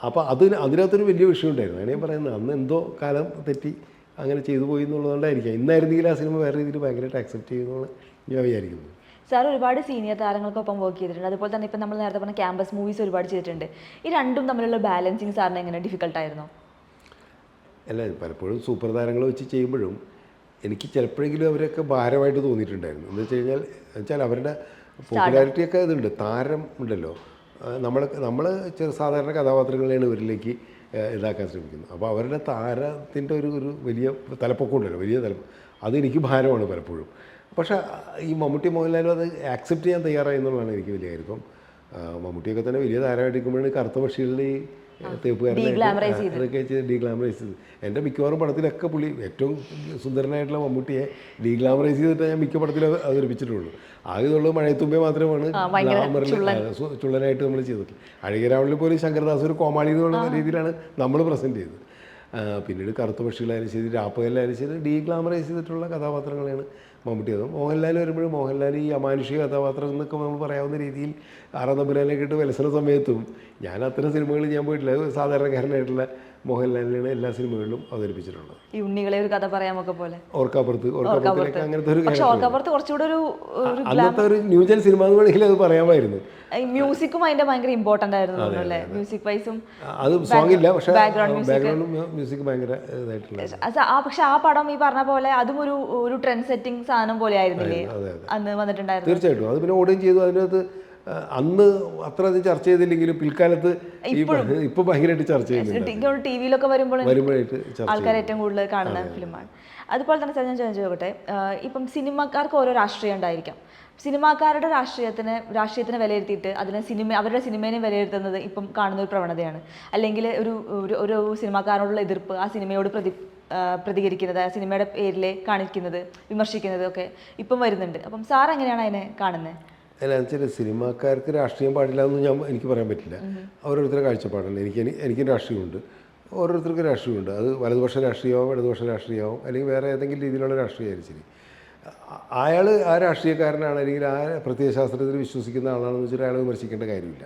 അപ്പോൾ അതിനകത്തൊരു വലിയ വിഷയം ഉണ്ടായിരുന്നു. അങ്ങനെ ഞാൻ പറയുന്നത് അന്ന് എന്തോ കാലം തെറ്റി അങ്ങനെ ചെയ്തു പോയി എന്നുള്ളതുകൊണ്ടായിരിക്കാം. ഇന്നായിരുന്നെങ്കിൽ ആ സിനിമ വേറെ രീതിയിൽ ഭയങ്കരമായിട്ട് അക്സെപ്റ്റ് ചെയ്യുമെന്നാണ് ഞാൻ വിചാരിക്കുന്നത്. സാർ ഒരുപാട് സീനിയർ താരങ്ങൾക്കൊപ്പം വർക്ക് ചെയ്തിട്ടുണ്ട്. അതുപോലെ തന്നെ ഇപ്പം നമ്മൾ നേരത്തെ പറഞ്ഞ ക്യാമ്പസ് മൂവീസ് ഒരുപാട് ചെയ്തിട്ടുണ്ട്. ഈ രണ്ടും തമ്മിലുള്ള ബാലൻസിങ് സാറിന് എങ്ങനെ ഡിഫിക്കൽട്ടായിരുന്നോ? അല്ല, പലപ്പോഴും സൂപ്പർ താരങ്ങൾ വെച്ച് ചെയ്യുമ്പോഴും എനിക്ക് ചിലപ്പോഴെങ്കിലും അവരൊക്കെ ഭാരമായിട്ട് തോന്നിയിട്ടുണ്ടായിരുന്നു. എന്ന് വെച്ചാൽ അവരുടെ പോപ്പുലാരിറ്റിയൊക്കെ ഇതുണ്ട്, താരം ഉണ്ടല്ലോ. നമ്മൾ സാധാരണ കഥാപാത്രങ്ങളെയാണ് ഇവരിലേക്ക് ഇതാക്കാൻ ശ്രമിക്കുന്നത്. അപ്പോൾ അവരുടെ താരത്തിൻ്റെ ഒരു വലിയ തലപ്പൊക്കം ഉണ്ടല്ലോ, വലിയ തലപ്പൊക്കം, അതെനിക്ക് ഭാരമാണ് പലപ്പോഴും. പക്ഷേ ഈ മമ്മൂട്ടി മോഹൻലാലും അത് ആക്സെപ്റ്റ് ചെയ്യാൻ തയ്യാറായി എന്നുള്ളതാണ് എനിക്ക് വലിയ കാര്യം. ഇപ്പം മമ്മൂട്ടിയൊക്കെ തന്നെ വലിയ താരമായിട്ടിരിക്കുമ്പോഴാണ് കറുത്ത പക്ഷികളിൽ തേപ്പുകാരനായിട്ട് അതൊക്കെ ഡീഗ്ലാമറൈസ് ചെയ്ത്. എൻ്റെ മിക്കവാറും പടത്തിലൊക്കെ പുള്ളി ഏറ്റവും സുന്ദരനായിട്ടുള്ള മമ്മൂട്ടിയെ ഡീഗ്ലാമറൈസ് ചെയ്തിട്ട് ഞാൻ മിക്ക പടത്തിലും അവതരിപ്പിച്ചിട്ടുള്ളൂ. ആകെയുള്ളത് മഴയത്തുമ്പേ മാത്രമാണ് ഗ്ലാമറിൽ ചുള്ളനായിട്ട് നമ്മൾ ചെയ്തിട്ടുള്ളത്. അഴകിരാവണിൽ പോലും ശങ്കർദാസ് ഒരു കോമാളി എന്നുള്ള രീതിയിലാണ് നമ്മൾ പ്രസൻറ്റ് ചെയ്തത്. പിന്നീട് കറുത്ത പക്ഷികളായാലും ശരി, രാപ്പകലായാലും ശരി, ഡീഗ്ലാമറൈസ് ചെയ്തിട്ടുള്ള കഥാപാത്രങ്ങളെയാണ് മമ്മൂട്ടി. അതും മോഹൻലാൽ വരുമ്പോഴും മോഹൻലാൽ ഈ അമാനുഷിക കഥാപാത്രം എന്നൊക്കെ നമ്മൾ പറയാവുന്ന രീതിയിൽ ആറാം തമ്പുരാനൊക്കെ ഇട്ട് വിലസന സമയത്തും ഞാൻ അത്തരം സിനിമകളിൽ ഞാൻ പോയിട്ടില്ല. സാധാരണക്കാരനായിട്ടുള്ള മോഹൻലാലിനാണ് എല്ലാ സിനിമകളിലും അവതരിപ്പിച്ചിട്ടുള്ളത്. ഈ ഉണ്ണികളെ ഒരു കഥ പറയാമൊക്കെ പോലെ ഓർക്കാപ്പുറത്ത് അങ്ങനത്തെ ഒരു കുറച്ചുകൂടെ അന്നത്തെ ഒരു ന്യൂജൻ സിനിമ എന്ന് വേണമെങ്കിൽ അത് പറയാമായിരുന്നു. മ്യൂസിക്കും അതിന്റെ ഭയങ്കര ഇമ്പോർട്ടന്റ് ആയിരുന്നു അല്ലേ? മ്യൂസിക് വൈസും അത് സോങ് ഇല്ല, പക്ഷേ ബാക്ക്ഗ്രൗണ്ടും മ്യൂസിക് ഭയങ്കര ഇതായിട്ടുള്ള. പക്ഷെ ആ പടം ഈ പറഞ്ഞ പോലെ അതും ഒരു ട്രെൻഡ് സെറ്റിംഗ് സാധനം പോലെ ആയിരുന്നില്ലേ അന്ന് വന്നിട്ടുണ്ടായിരുന്നു? തീർച്ചയായിട്ടും. അത് പിന്നെ ഓടുകയും ചെയ്തു. അതിനകത്ത് അന്ന് അത്ര അധികം ചർച്ച ചെയ്തില്ലെങ്കിലും പിൽക്കാലത്ത് ഇപ്പൊ ഭയങ്കരമായിട്ട് ചർച്ച ചെയ്യുന്നുണ്ട്. ടിവിയിലൊക്കെ വരുമ്പോഴായിട്ട് ആൾക്കാർ ഏറ്റവും കൂടുതൽ കാണുന്ന ഫിലിമാണ്. അതുപോലെ തന്നെ സാർ ഞാൻ ചോദിച്ചോട്ടെ, ഇപ്പം സിനിമക്കാർക്ക് ഓരോ രാഷ്ട്രീയം ഉണ്ടായിരിക്കാം. സിനിമാക്കാരുടെ രാഷ്ട്രീയത്തിനെ വിലയിരുത്തിയിട്ട് അവരുടെ സിനിമേനെ വിലയിരുത്തുന്നത് ഇപ്പം കാണുന്ന ഒരു പ്രവണതയാണ്. അല്ലെങ്കിൽ ഒരു സിനിമാക്കാരോടുള്ള എതിർപ്പ്, ആ സിനിമയോട് പ്രതികരിക്കുന്നത്, ആ സിനിമയുടെ പേരിൽ കാണിക്കുന്നത്, വിമർശിക്കുന്നത് ഒക്കെ ഇപ്പം വരുന്നുണ്ട്. അപ്പം സാർ എങ്ങനെയാണ് അതിനെ കാണുന്നത്? അല്ല, എന്നുവെച്ചാൽ സിനിമാക്കാർക്ക് രാഷ്ട്രീയം പാടില്ല എന്ന് എനിക്ക് പറയാൻ പറ്റില്ല. ഓരോരുത്തരുടെ കാഴ്ചപ്പാടാണ്. എനിക്കും രാഷ്ട്രീയമുണ്ട്, ഓരോരുത്തർക്കും രാഷ്ട്രീയമുണ്ട്. അത് വലതുപക്ഷ രാഷ്ട്രീയമാവും, ഇടതുപക്ഷ രാഷ്ട്രീയമാവും, അല്ലെങ്കിൽ വേറെ ഏതെങ്കിലും രീതിയിലുള്ള രാഷ്ട്രീയമായാലും ശരി. അയാൾ ആ രാഷ്ട്രീയക്കാരനാണ് അല്ലെങ്കിൽ ആ പ്രത്യയശാസ്ത്രത്തിൽ വിശ്വസിക്കുന്ന ആളാണെന്ന് വെച്ചിട്ട് അയാളെ വിമർശിക്കേണ്ട കാര്യമില്ല.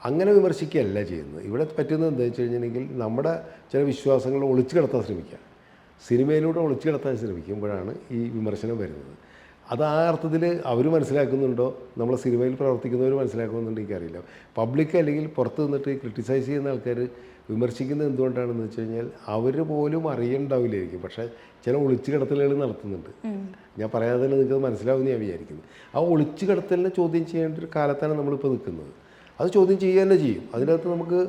അങ്ങനെ വിമർശിക്കുകയല്ല ചെയ്യുന്നത്. ഇവിടെ പറ്റുന്നത് എന്താണെന്ന് വെച്ച് കഴിഞ്ഞിട്ടുണ്ടെങ്കിൽ നമ്മുടെ ചില വിശ്വാസങ്ങൾ ഒളിച്ചു കിടത്താൻ ശ്രമിക്കുക. സിനിമയിലൂടെ ഒളിച്ചു കിടത്താൻ ശ്രമിക്കുമ്പോഴാണ് ഈ വിമർശനം വരുന്നത്. അത് ആ അർത്ഥത്തിൽ അവർ മനസ്സിലാക്കുന്നുണ്ടോ, നമ്മളെ സിനിമയിൽ പ്രവർത്തിക്കുന്നവർ മനസ്സിലാക്കുന്നുണ്ടോ എനിക്കറിയില്ല. പബ്ലിക് അല്ലെങ്കിൽ പുറത്ത് നിന്നിട്ട് ക്രിട്ടിസൈസ് ചെയ്യുന്ന ആൾക്കാർ വിമർശിക്കുന്നത് എന്തുകൊണ്ടാണെന്ന് വെച്ച് കഴിഞ്ഞാൽ അവർ പോലും അറിയണ്ടാവില്ലായിരിക്കും, പക്ഷേ ചില ഒളിച്ചു കിടത്തലുകൾ നടത്തുന്നുണ്ട്. ഞാൻ പറയാതെ തന്നെ നിങ്ങൾക്കത് മനസ്സിലാവുമെന്ന് ഞാൻ വിചാരിക്കുന്നത്. ആ ഒളിച്ചു കിടത്തലിനെ ചോദ്യം ചെയ്യേണ്ട ഒരു കാലത്താണ് നമ്മളിപ്പോൾ നിൽക്കുന്നത്. അത് ചോദ്യം ചെയ്യുക തന്നെ ചെയ്യും. അതിനകത്ത് നമുക്ക്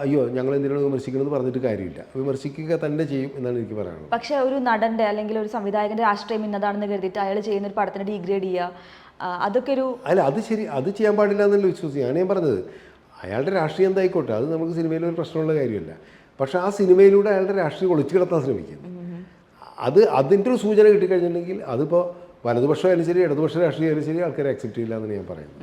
അയ്യോ ഞങ്ങൾ എന്തിനാണ് വിമർശിക്കണമെന്ന് പറഞ്ഞിട്ട് കാര്യമില്ല, വിമർശിക്കുക തന്നെ ചെയ്യും എന്നാണ് എനിക്ക് പറയാനുള്ളത്. പക്ഷേ ഒരു നടൻ്റെ അല്ലെങ്കിൽ ഒരു സംവിധായകൻ്റെ രാഷ്ട്രീയം ഇന്നതാണെന്ന് കരുതിയിട്ട് അയാൾ ചെയ്യുന്ന ഒരു പടത്തിനെ ഡീഗ്രേഡ് ചെയ്യുക, അതൊക്കെ ഒരു അല്ല, അത് ശരി, അത് ചെയ്യാൻ പാടില്ല എന്നല്ല വിശ്വസിക്കുകയാണ് ഞാൻ പറഞ്ഞത്. അയാളുടെ രാഷ്ട്രീയം എന്തായിക്കോട്ടെ, അത് നമുക്ക് സിനിമയിൽ ഒരു പ്രശ്നമുള്ള കാര്യമല്ല. പക്ഷേ ആ സിനിമയിലൂടെ അയാളുടെ രാഷ്ട്രീയം ഒളിച്ചു കിടത്താൻ ശ്രമിക്കുന്നു. അതിൻ്റെ ഒരു സൂചന കിട്ടിക്കഴിഞ്ഞിട്ടുണ്ടെങ്കിൽ അതിപ്പോൾ വലതുപക്ഷമായാലും ശരി, ഇടതുപക്ഷ രാഷ്ട്രീയമായാലും ശരി, ആൾക്കാരെ അക്സെപ്റ്റ് ചെയ്യില്ല എന്നാണ് ഞാൻ പറയുന്നത്.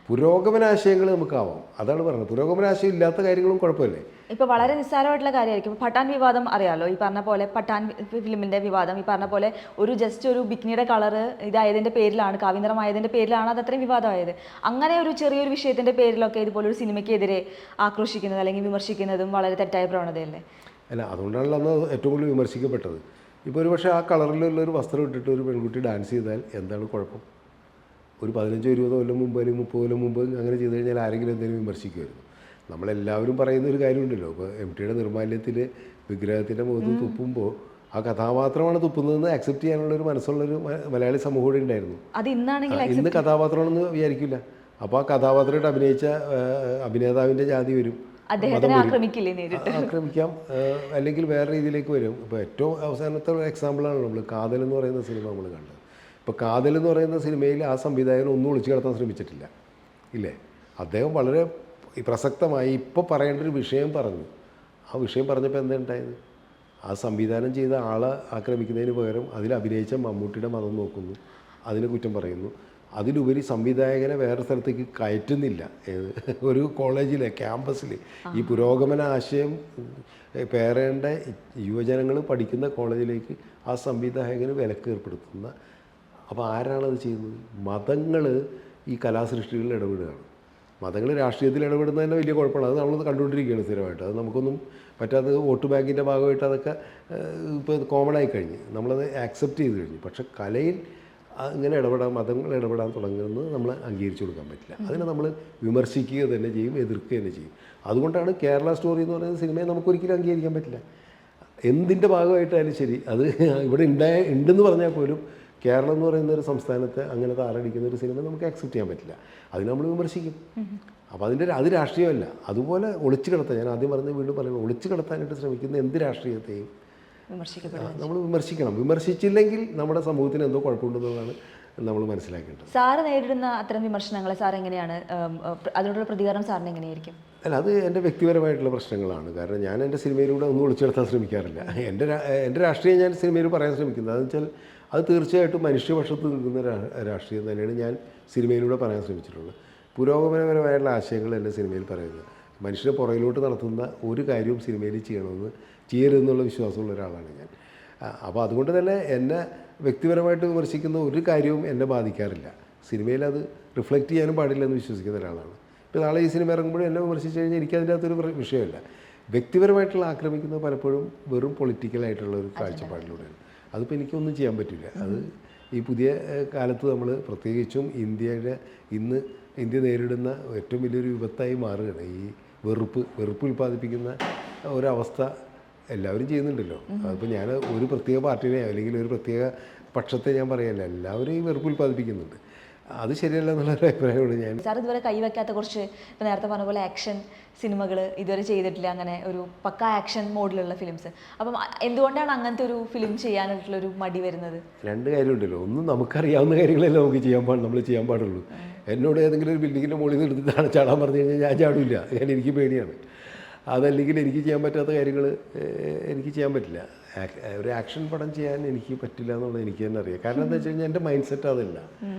പുരോഗമനാശയങ്ങൾ നമുക്കാവാം, അതാണ് പറഞ്ഞത്. പുരോഗമനാശയം ഇല്ലാത്ത കാര്യങ്ങളും കുഴപ്പമില്ലേ? ഇപ്പോൾ വളരെ നിസ്സാരമായിട്ടുള്ള കാര്യമായിരിക്കും. പഠാൻ വിവാദം അറിയാമല്ലോ, ഈ പറഞ്ഞ പോലെ പഠാൻ ഫിലിമിൻ്റെ വിവാദം, ഈ പറഞ്ഞ പോലെ ഒരു ബിക്കിനിയുടെ കളറ് ഇതായതിൻ്റെ പേരിലാണ്, കാവ്യനിറമായതിൻ്റെ പേരിലാണ് അത് അത്രയും വിവാദമായത്. അങ്ങനെ ഒരു ചെറിയൊരു വിഷയത്തിൻ്റെ പേരിലൊക്കെ ഇതുപോലൊരു സിനിമയ്ക്കെതിരെ ആക്രോശിക്കുന്നത് അല്ലെങ്കിൽ വിമർശിക്കുന്നതും വളരെ തെറ്റായ പ്രവണതയല്ലേ? അല്ല, അതുകൊണ്ടാണല്ലോ അന്ന് ഏറ്റവും കൂടുതൽ വിമർശിക്കപ്പെട്ടത്. ഇപ്പോൾ ഒരു പക്ഷേ ആ കളറിലുള്ള ഒരു വസ്ത്രം ഇട്ടിട്ട് ഒരു പെൺകുട്ടി ഡാൻസ് ചെയ്താൽ എന്താണ് കുഴപ്പം? ഒരു 15-20 കൊല്ലം മുമ്പ് അല്ലെങ്കിൽ 30 കൊല്ലം മുമ്പ് അങ്ങനെ ചെയ്ത് കഴിഞ്ഞാൽ ആരെങ്കിലും എന്തെങ്കിലും വിമർശിക്കുമായിരുന്നു? നമ്മളെല്ലാവരും പറയുന്ന ഒരു കാര്യമുണ്ടല്ലോ, ഇപ്പോൾ MTയുടെ നിർമ്മാല്യത്തിൽ വിഗ്രഹത്തിൻ്റെ മുഖത്ത് തുപ്പുമ്പോൾ ആ കഥാപാത്രമാണ് തുപ്പുന്നതെന്ന് അക്സെപ്റ്റ് ചെയ്യാനുള്ളൊരു മനസ്സുള്ളൊരു മലയാളി സമൂഹം കൂടെ ഉണ്ടായിരുന്നു. ഇന്ന് കഥാപാത്രമാണെന്ന് വിചാരിക്കില്ല. അപ്പോൾ ആ കഥാപാത്രമായിട്ട് അഭിനയിച്ച അഭിനേതാവിൻ്റെ ജാതി വരും, ആക്രമിക്കാം, അല്ലെങ്കിൽ വേറെ രീതിയിലേക്ക് വരും. ഇപ്പോൾ ഏറ്റവും അവസാനത്തെ എക്സാമ്പിളാണ് നമ്മൾ കാതൽ എന്ന് പറയുന്ന സിനിമ നമ്മൾ കണ്ടത്. ഇപ്പോൾ കാതൽ എന്ന് പറയുന്ന സിനിമയിൽ ആ സംവിധായകൻ ഒന്നും ഒളിച്ചു കിടത്താൻ ശ്രമിച്ചിട്ടില്ല, ഇല്ലേ? അദ്ദേഹം വളരെ പ്രസക്തമായി ഇപ്പോൾ പറയേണ്ട ഒരു വിഷയം പറഞ്ഞു. ആ വിഷയം പറഞ്ഞപ്പോൾ എന്താ ഉണ്ടായത്? ആ സംവിധാനം ചെയ്ത ആളെ ആക്രമിക്കുന്നതിന് പകരം അതിൽ അഭിനയിച്ച മമ്മൂട്ടിയുടെ മതം നോക്കുന്നു, അതിന് കുറ്റം പറയുന്നു. അതിലുപരി സംവിധായകനെ വേറെ സ്ഥലത്തേക്ക് കയറ്റുന്നില്ല. ഒരു കോളേജിലെ ക്യാമ്പസിൽ ഈ പുരോഗമന ആശയം പേരേണ്ട യുവജനങ്ങൾ പഠിക്കുന്ന കോളേജിലേക്ക് ആ സംവിധായകന് വിലക്ക് ഏർപ്പെടുത്തുന്ന. അപ്പോൾ ആരാണത് ചെയ്യുന്നത്? മതങ്ങൾ ഈ കലാസൃഷ്ടികളിൽ ഇടപെടുകയാണ്. മതങ്ങൾ രാഷ്ട്രീയത്തിൽ ഇടപെടുന്നത് തന്നെ വലിയ കുഴപ്പമാണ്. അത് നമ്മൾ കണ്ടുകൊണ്ടിരിക്കുകയാണ് സ്ഥിരമായിട്ട്. അത് നമുക്കൊന്നും പറ്റാത്തത് വോട്ട് ബാങ്കിൻ്റെ ഭാഗമായിട്ട് അതൊക്കെ ഇപ്പോൾ കോമൺ ആയി കഴിഞ്ഞ് നമ്മളത് ആക്സെപ്റ്റ് ചെയ്ത് കഴിഞ്ഞു. പക്ഷേ കലയിൽ ഇങ്ങനെ മതങ്ങൾ ഇടപെടാൻ തുടങ്ങുന്നത് നമ്മൾ അംഗീകരിച്ചു കൊടുക്കാൻ പറ്റില്ല. അതിനെ നമ്മൾ വിമർശിക്കുക തന്നെ ചെയ്യും, എതിർക്കുക തന്നെ ചെയ്യും. അതുകൊണ്ടാണ് കേരള സ്റ്റോറി എന്ന് പറയുന്ന സിനിമയെ നമുക്കൊരിക്കലും അംഗീകരിക്കാൻ പറ്റില്ല. എന്തിൻ്റെ ഭാഗമായിട്ടായാലും ശരി, അത് ഇവിടെ ഉണ്ടെന്ന് പറഞ്ഞാൽ പോലും കേരളം എന്ന് പറയുന്ന ഒരു സംസ്ഥാനത്തെ അങ്ങനെ താറടിക്കുന്ന ഒരു സിനിമ നമുക്ക് ആക്സെപ്റ്റ് ചെയ്യാൻ പറ്റില്ല. അതിന് നമ്മൾ വിമർശിക്കും. അപ്പോൾ അത് രാഷ്ട്രീയമല്ല. അതുപോലെ ഒളിച്ചു കിടത്താൻ, ഞാൻ ആദ്യം വീണ്ടും പറയുന്നത്, ഒളിച്ചു കിടത്താനായിട്ട് ശ്രമിക്കുന്ന എന്ത് രാഷ്ട്രീയത്തെയും നമ്മൾ വിമർശിക്കണം. വിമർശിച്ചില്ലെങ്കിൽ നമ്മുടെ സമൂഹത്തിന് എന്തോ കുഴപ്പമുണ്ടെന്നുള്ളതാണ് നമ്മൾ മനസ്സിലാക്കേണ്ടത്. സാറ് നേരിടുന്ന അത്തരം വിമർശനങ്ങളെ സാർ എങ്ങനെയാണ്, അതിനോടുള്ള പ്രതികരണം സാറിന് എങ്ങനെയായിരിക്കും? അല്ല, അത് എൻ്റെ വ്യക്തിപരമായിട്ടുള്ള പ്രശ്നങ്ങളാണ്. കാരണം ഞാൻ എൻ്റെ സിനിമയിലൂടെ ഒന്നും ഒളിച്ചെടുത്താൻ ശ്രമിക്കാറില്ല. എൻ്റെ രാഷ്ട്രീയം ഞാൻ സിനിമയിൽ പറയാൻ ശ്രമിക്കുന്നത് അതെന്ന് വെച്ചാൽ അത് തീർച്ചയായിട്ടും മനുഷ്യപക്ഷത്ത് നിൽക്കുന്ന രാഷ്ട്രീയം തന്നെയാണ് ഞാൻ സിനിമയിലൂടെ പറയാൻ ശ്രമിച്ചിട്ടുള്ളത്. പുരോഗമനപരമായിട്ടുള്ള ആശയങ്ങൾ എൻ്റെ സിനിമയിൽ പറയുന്നത്. മനുഷ്യരെ പുറകിലോട്ട് നടത്തുന്ന ഒരു കാര്യവും സിനിമയിൽ ചെയ്യരുതെന്നുള്ള വിശ്വാസമുള്ള ഒരാളാണ് ഞാൻ. അപ്പോൾ അതുകൊണ്ട് തന്നെ എന്നെ വ്യക്തിപരമായിട്ട് വിമർശിക്കുന്ന ഒരു കാര്യവും എന്നെ ബാധിക്കാറില്ല. സിനിമയിൽ അത് റിഫ്ലക്റ്റ് ചെയ്യാനും പാടില്ലെന്ന് വിശ്വസിക്കുന്ന ഒരാളാണ്. ഇപ്പോൾ നാളെ ഈ സിനിമ ഇറങ്ങുമ്പോഴും എന്നെ വിമർശിച്ച് കഴിഞ്ഞാൽ എനിക്കതിൻ്റെ അകത്തൊരു വിഷയമില്ല. വ്യക്തിപരമായിട്ടുള്ള ആക്രമിക്കുന്നത് പലപ്പോഴും വെറും പൊളിറ്റിക്കലായിട്ടുള്ള ഒരു കാഴ്ചപ്പാടിലൂടെയാണ്. അതിപ്പോൾ എനിക്കൊന്നും ചെയ്യാൻ പറ്റില്ല. അത് ഈ പുതിയ കാലത്ത് നമ്മൾ പ്രത്യേകിച്ചും ഇന്ത്യ നേരിടുന്ന ഏറ്റവും വലിയൊരു വിപത്തായി മാറുകയാണ് ഈ വെറുപ്പ് ഉൽപ്പാദിപ്പിക്കുന്ന ഒരവസ്ഥ എല്ലാവരും ചെയ്യുന്നുണ്ടല്ലോ. അതിപ്പോൾ ഞാൻ ഒരു പ്രത്യേക പാർട്ടിനെ അല്ലെങ്കിൽ ഒരു പ്രത്യേക പക്ഷത്തെ ഞാൻ പറയല്ല, എല്ലാവരും ഈ വെറുപ്പ് ഉൽപ്പാദിപ്പിക്കുന്നുണ്ട്. അത് ശരിയല്ല എന്നുള്ളൊരു അഭിപ്രായമാണ് ഞാൻ. സാർ ഇതുവരെ കൈവയ്ക്കാത്ത കുറച്ച്, ഇപ്പോൾ നേരത്തെ പറഞ്ഞ പോലെ ആക്ഷൻ സിനിമകൾ ഇതുവരെ ചെയ്തിട്ടില്ല, അങ്ങനെ ഒരു പക്ക ആക്ഷൻ മോഡിലുള്ള ഫിലിംസ്. അപ്പം എന്തുകൊണ്ടാണ് അങ്ങനത്തെ ഒരു ഫിലിം ചെയ്യാനായിട്ടുള്ളൊരു മടി വരുന്നത്? രണ്ട് കാര്യമുണ്ടല്ലോ. ഒന്ന്, നമുക്കറിയാവുന്ന കാര്യങ്ങളല്ലേ നമ്മൾ ചെയ്യാൻ പാടുള്ളൂ. എന്നോട് ഏതെങ്കിലും ഒരു ബിൽഡിങ്ങിൻ്റെ മുകളിൽ നിന്ന് എടുത്ത് ചാടാൻ പറഞ്ഞു കഴിഞ്ഞാൽ ഞാൻ ചാടില്ല. എനിക്ക് പേടിയാണ്. അതല്ലെങ്കിൽ എനിക്ക് ചെയ്യാൻ പറ്റാത്ത കാര്യങ്ങൾ എനിക്ക് ചെയ്യാൻ പറ്റില്ല. ഒരു ആക്ഷൻ പടം ചെയ്യാൻ എനിക്ക് പറ്റില്ല എന്നുള്ളത് എനിക്ക് തന്നെ അറിയാം. കാരണം എന്താ വെച്ച് കഴിഞ്ഞാൽ എൻ്റെ മൈൻഡ് സെറ്റ് അതല്ല.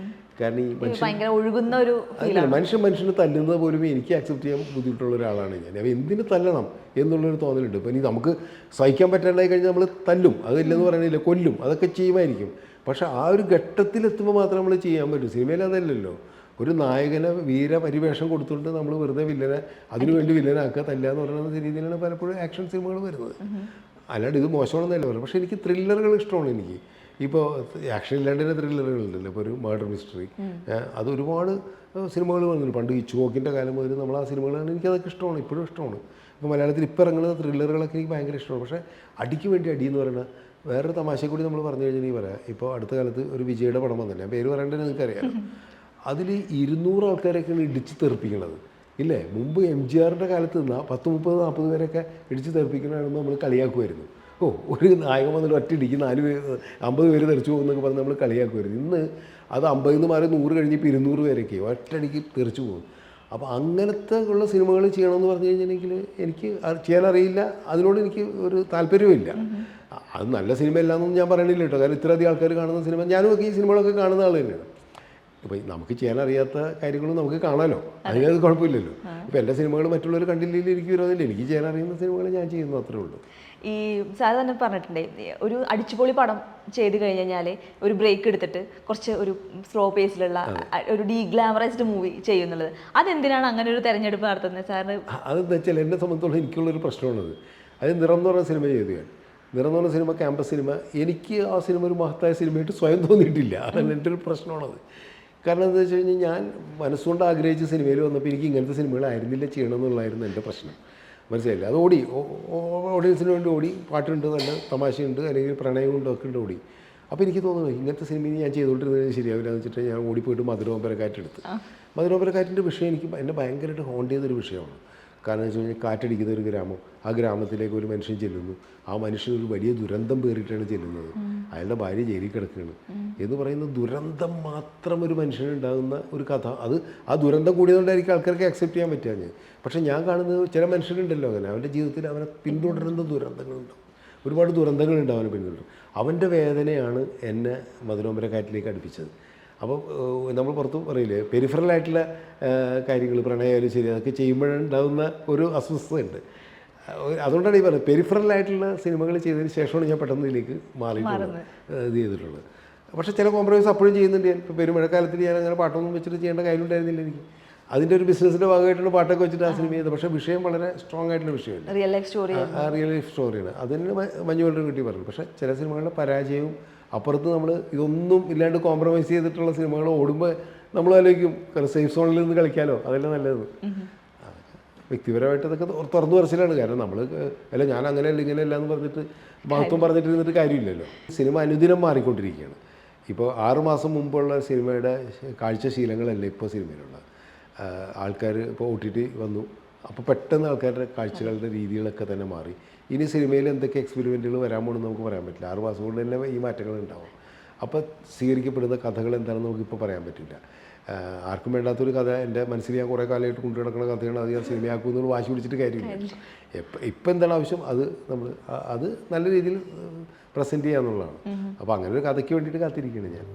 കാരണം ഈ മനുഷ്യന് തല്ലുന്നത് പോലും എനിക്ക് ആക്സെപ്റ്റ് ചെയ്യാൻ ബുദ്ധിമുട്ടുള്ള ഒരാളാണ് ഞാൻ. അപ്പോൾ എന്തിന് തല്ലണം എന്നുള്ളൊരു തോന്നലുണ്ട്. ഇപ്പോൾ ഇനി നമുക്ക് സഹിക്കാൻ പറ്റാണ്ടായി കഴിഞ്ഞാൽ നമ്മൾ തല്ലും, അതില്ലെന്ന് പറയണില്ല, കൊല്ലും, അതൊക്കെ ചെയ്യുമായിരിക്കും. പക്ഷേ ആ ഒരു ഘട്ടത്തിലെത്തുമ്പോൾ മാത്രമേ നമ്മൾ ചെയ്യാൻ പറ്റൂ. സിനിമയിൽ അതല്ലല്ലോ. ഒരു നായകനെ വീരപരിവേഷം കൊടുത്തുകൊണ്ട് നമ്മൾ വെറുതെ അതിനുവേണ്ടി വില്ലനാക്കുക, തല്ലുക എന്ന് പറയുന്ന രീതിയിലാണ് പലപ്പോഴും ആക്ഷൻ സിനിമകൾ വരുന്നത്. അല്ലാണ്ട് ഇത് മോശമാണെന്നല്ല പറയുന്നത്. പക്ഷേ എനിക്ക് ത്രില്ലറുകൾ ഇഷ്ടമാണ്. എനിക്ക് ഇപ്പോൾ ആക്ഷൻ ഇല്ലാണ്ട് തന്നെ ത്രില്ലറുകളുണ്ടല്ലോ. ഇപ്പോൾ ഒരു മർഡർ മിസ്റ്ററി, അത് ഒരുപാട് സിനിമകൾ വന്നിട്ടുണ്ട്. പണ്ട് ഈ ചോക്കിൻ്റെ കാലം മുതൽ നമ്മൾ ആ സിനിമകളാണ്. എനിക്കതൊക്കെ ഇഷ്ടമാണ്, ഇപ്പോഴും ഇഷ്ടമാണ്. ഇപ്പോൾ മലയാളത്തിൽ ഇപ്പോൾ ഇറങ്ങുന്ന ത്രില്ലറുകളൊക്കെ എനിക്ക് ഭയങ്കര ഇഷ്ടമാണ്. പക്ഷേ അടിക്ക് വേണ്ടി അടി എന്ന് പറയുന്നത് വേറൊരു തമാശ കൂടി നമ്മൾ പറഞ്ഞു കഴിഞ്ഞാൽ ഈ പറയാം. ഇപ്പോൾ അടുത്ത കാലത്ത് ഒരു വിജയുടെ പടം വന്നില്ല, പേര് പറയേണ്ടത് നിങ്ങൾക്കറിയാം. അതിൽ 200 ആൾക്കാരൊക്കെയാണ് ഇടിച്ച് തെറിപ്പിക്കുന്നത് ഇല്ലേ. മുമ്പ് MGRൻ്റെ കാലത്ത് 10-30-40 പേരൊക്കെ ഇടിച്ച് തെറിപ്പിക്കണമെന്ന് നമ്മൾ കളിയാക്കുമായിരുന്നു. ഒരു നായകൻ വന്നിട്ട് ഒറ്റ ഇടിക്ക് 50 പേര് തെറിച്ചു പോകുന്നൊക്കെ പറഞ്ഞ് നമ്മൾ കളിയാക്കുമായിരുന്നു. ഇന്ന് അത് 50 മാറി 100 കഴിഞ്ഞപ്പോൾ 200 പേരൊക്കെ ഒറ്റയടിക്ക് തെറിച്ചു പോകും. അപ്പോൾ അങ്ങനത്തെ ഉള്ള സിനിമകൾ ചെയ്യണമെന്ന് പറഞ്ഞു കഴിഞ്ഞിട്ടുണ്ടെങ്കിൽ എനിക്ക് ചെയ്യാനറിയില്ല, അതിനോട് എനിക്ക് ഒരു താല്പര്യമില്ല. അത് നല്ല സിനിമയല്ല എന്നൊന്നും ഞാൻ പറയണില്ല കേട്ടോ. കാരണം ഇത്രയധികം ആൾക്കാർ കാണുന്ന സിനിമ, ഞാനും ഈ സിനിമകളൊക്കെ കാണുന്ന ആൾ തന്നെയാണ്. ഇപ്പോൾ നമുക്ക് ചെയ്യാനറിയാത്ത കാര്യങ്ങളും നമുക്ക് കാണാമല്ലോ, അതിനത് കുഴപ്പമില്ലല്ലോ. ഇപ്പോൾ എൻ്റെ സിനിമകൾ മറ്റുള്ളവർ കണ്ടില്ലെങ്കിൽ എനിക്ക് വിരോധമില്ല. എനിക്ക് ചെയ്യാനറിയുന്ന സിനിമകൾ ഞാൻ ചെയ്യുന്നു, അത്രേ ഉള്ളൂ. ഈ സാർ തന്നെ പറഞ്ഞിട്ടുണ്ടേ, ഒരു അടിച്ചുപൊളി പടം ചെയ്ത് കഴിഞ്ഞാൽ ഒരു ബ്രേക്ക് എടുത്തിട്ട് കുറച്ച് ഒരു സ്ലോ പേസിലുള്ള ഒരു ഡീഗ്ലാമറൈസ്ഡ് മൂവി ചെയ്യുന്നുള്ളത്. അതെന്തിനാണ് അങ്ങനെ ഒരു തെരഞ്ഞെടുപ്പ് നടത്തുന്നത് സാറിന്? അതെന്താ വെച്ചാൽ എന്നെ സംബന്ധിച്ചോളം എനിക്കുള്ളൊരു പ്രശ്നമാണത്. അത് നിറം എന്ന് പറഞ്ഞ സിനിമ ചെയ്തു ഞാൻ. നിറം എന്ന് പറഞ്ഞ സിനിമ ക്യാമ്പസ് സിനിമ. എനിക്ക് ആ സിനിമ ഒരു മഹത്തായ സിനിമയായിട്ട് സ്വയം തോന്നിയിട്ടില്ല. അതാണ് എൻ്റെ ഒരു പ്രശ്നമാണത്. കാരണം എന്താ വെച്ച് കഴിഞ്ഞാൽ ഞാൻ മനസ്സുകൊണ്ട് ആഗ്രഹിച്ച സിനിമയിൽ വന്നപ്പോൾ എനിക്ക് ഇങ്ങനത്തെ സിനിമകളായിരുന്നില്ല ചെയ്യണമെന്നുള്ളതായിരുന്നു എൻ്റെ പ്രശ്നം. മനസ്സിലായില്ല. അത് ഓഡിയൻസിന് വേണ്ടി ഓടി, പാട്ടുണ്ട്, നല്ല തമാശയുണ്ട്, അല്ലെങ്കിൽ പ്രണയമുണ്ട്, ഒക്കെ ഉണ്ട്, ഓടി. അപ്പോൾ എനിക്ക് തോന്നുന്നു ഇങ്ങനത്തെ സിനിമയിൽ ഞാൻ ചെയ്തുകൊണ്ടിരുന്നത് ശരിയാവില്ല എന്ന് വെച്ചിട്ട് ഞാൻ ഓടിപ്പോയിട്ട് മധുരോപരക്കാറ്റെടുത്ത്. മധുരോപരക്കാറ്റിൻ്റെ വിഷയം എന്നെ ഭയങ്കരമായിട്ട് ഹോണ്ട് ചെയ്തൊരു വിഷയമാണ്. കാരണം എന്ന് വെച്ച് കഴിഞ്ഞാൽ കാറ്റടിക്കുന്ന ഒരു ഗ്രാമം, ആ ഗ്രാമത്തിലേക്ക് ഒരു മനുഷ്യൻ ചെല്ലുന്നു, ആ മനുഷ്യൻ ഒരു വലിയ ദുരന്തം പേറിയിട്ടാണ് ചെല്ലുന്നത്, അയാളുടെ ഭാര്യ ജയിലിൽ കിടക്കുകയാണ് എന്ന് പറയുന്ന ദുരന്തം മാത്രം ഒരു മനുഷ്യനുണ്ടാകുന്ന ഒരു കഥ. അത് ആ ദുരന്തം കൂടിയതുകൊണ്ടായിരിക്കും ആൾക്കാർക്ക് അക്സെപ്റ്റ് ചെയ്യാൻ പറ്റുക. പക്ഷേ ഞാൻ കാണുന്നത് ചില മനുഷ്യരുണ്ടല്ലോ അങ്ങനെ, അവൻ്റെ ജീവിതത്തിൽ അവനെ പിന്തുടരുന്ന ദുരന്തങ്ങളുണ്ടാവും, ഒരുപാട് ദുരന്തങ്ങളുണ്ട് അവനെ പിന്തുടരും. അവൻ്റെ വേദനയാണ് എന്നെ മധുരോമരക്കാറ്റിലേക്ക് അടുപ്പിച്ചത്. അപ്പോൾ നമ്മൾ പുറത്ത് പറയില്ലേ, പെരിഫറലായിട്ടുള്ള കാര്യങ്ങൾ, പ്രണയമായാലും ശരി, അതൊക്കെ ചെയ്യുമ്പോഴുണ്ടാകുന്ന ഒരു അസ്വസ്ഥതയുണ്ട്. അതുകൊണ്ടാണ് ഈ പറയുന്നത്, പെരിഫറലായിട്ടുള്ള സിനിമകൾ ചെയ്തതിന് ശേഷമാണ് ഞാൻ പെട്ടെന്ന് ഇതിലേക്ക് മാറിയിട്ടുള്ളത്, ഇത് ചെയ്തിട്ടുള്ളത്. പക്ഷേ ചില കോംപ്രമൈസ് അപ്പോഴും ചെയ്യുന്നുണ്ട് ഞാൻ. ഇപ്പോൾ പെരുമഴക്കാലത്തിൽ ഞാൻ അങ്ങനെ പാട്ടൊന്നും വെച്ചിട്ട് ചെയ്യേണ്ട കാര്യമുണ്ടായിരുന്നില്ല എനിക്ക്. അതിൻ്റെ ഒരു ബിസിനസ്സിൻ്റെ ഭാഗമായിട്ടാണ് പാട്ടൊക്കെ വെച്ചിട്ട് ആ സിനിമ ചെയ്തത്. പക്ഷേ വിഷയം വളരെ സ്ട്രോങ് ആയിട്ടുള്ള വിഷയമില്ല, real life story, real life സ്റ്റോറിയാണ്. അതിന് മഞ്ഞുകൊണ്ടൊരു കിട്ടി പറഞ്ഞു. പക്ഷേ ചില സിനിമകളുടെ പരാജയവും അപ്പുറത്ത് നമ്മൾ ഇതൊന്നും ഇല്ലാണ്ട് കോംപ്രമൈസ് ചെയ്തിട്ടുള്ള സിനിമകൾ ഓടുമ്പോൾ നമ്മൾ ആലോചിക്കും, സേഫ് സോണിൽ നിന്ന് കളിക്കാമല്ലോ, അതല്ലേ നല്ലത്. വ്യക്തിപരമായിട്ട് അതൊക്കെ തുറന്നു പറച്ചിലാണ്. കാരണം നമ്മൾ അല്ല ഞാൻ അങ്ങനെയല്ല ഇങ്ങനെയല്ല എന്ന് പറഞ്ഞിട്ട് മഹത്വം പറഞ്ഞിട്ടിരുന്നിട്ട് കാര്യമില്ലല്ലോ. സിനിമ അനുദിനം മാറിക്കൊണ്ടിരിക്കുകയാണ്. ഇപ്പോൾ 6 മാസം മുമ്പുള്ള സിനിമയുടെ കാഴ്ചശീലങ്ങളല്ല ഇപ്പോൾ സിനിമയിലുള്ള ആൾക്കാർ. ഇപ്പോൾ OTT വന്നു, അപ്പോൾ പെട്ടെന്ന് ആൾക്കാരുടെ കാഴ്ചകളുടെ രീതികളൊക്കെ തന്നെ മാറി. ഇനി സിനിമയിൽ എന്തൊക്കെ എക്സ്പെരിമെൻറ്റുകൾ വരാൻ പോകണമെന്ന് നമുക്ക് പറയാൻ പറ്റില്ല. 6 മാസം കൊണ്ട് തന്നെ ഈ മാറ്റങ്ങൾ ഉണ്ടാവും. അപ്പോൾ സ്വീകരിക്കപ്പെടുന്ന കഥകൾ എന്താണെന്ന് നമുക്കിപ്പോൾ പറയാൻ പറ്റില്ല. ആർക്കും വേണ്ടാത്തൊരു കഥ എൻ്റെ മനസ്സിൽ ഞാൻ കുറേ കാലമായിട്ട് കൊണ്ടു നടക്കുന്ന കഥയാണ്, അത് ഞാൻ സിനിമയാക്കുമെന്ന് വാശി പിടിച്ചിട്ട് കാര്യമില്ല. ഇപ്പം എന്താണ് ആവശ്യം അത് നമ്മൾ അത് നല്ല രീതിയിൽ പ്രസൻറ്റ് ചെയ്യുക എന്നുള്ളതാണ്. അപ്പോൾ അങ്ങനെ ഒരു കഥയ്ക്ക് വേണ്ടിയിട്ട് കാത്തിരിക്കുകയാണ് ഞാൻ.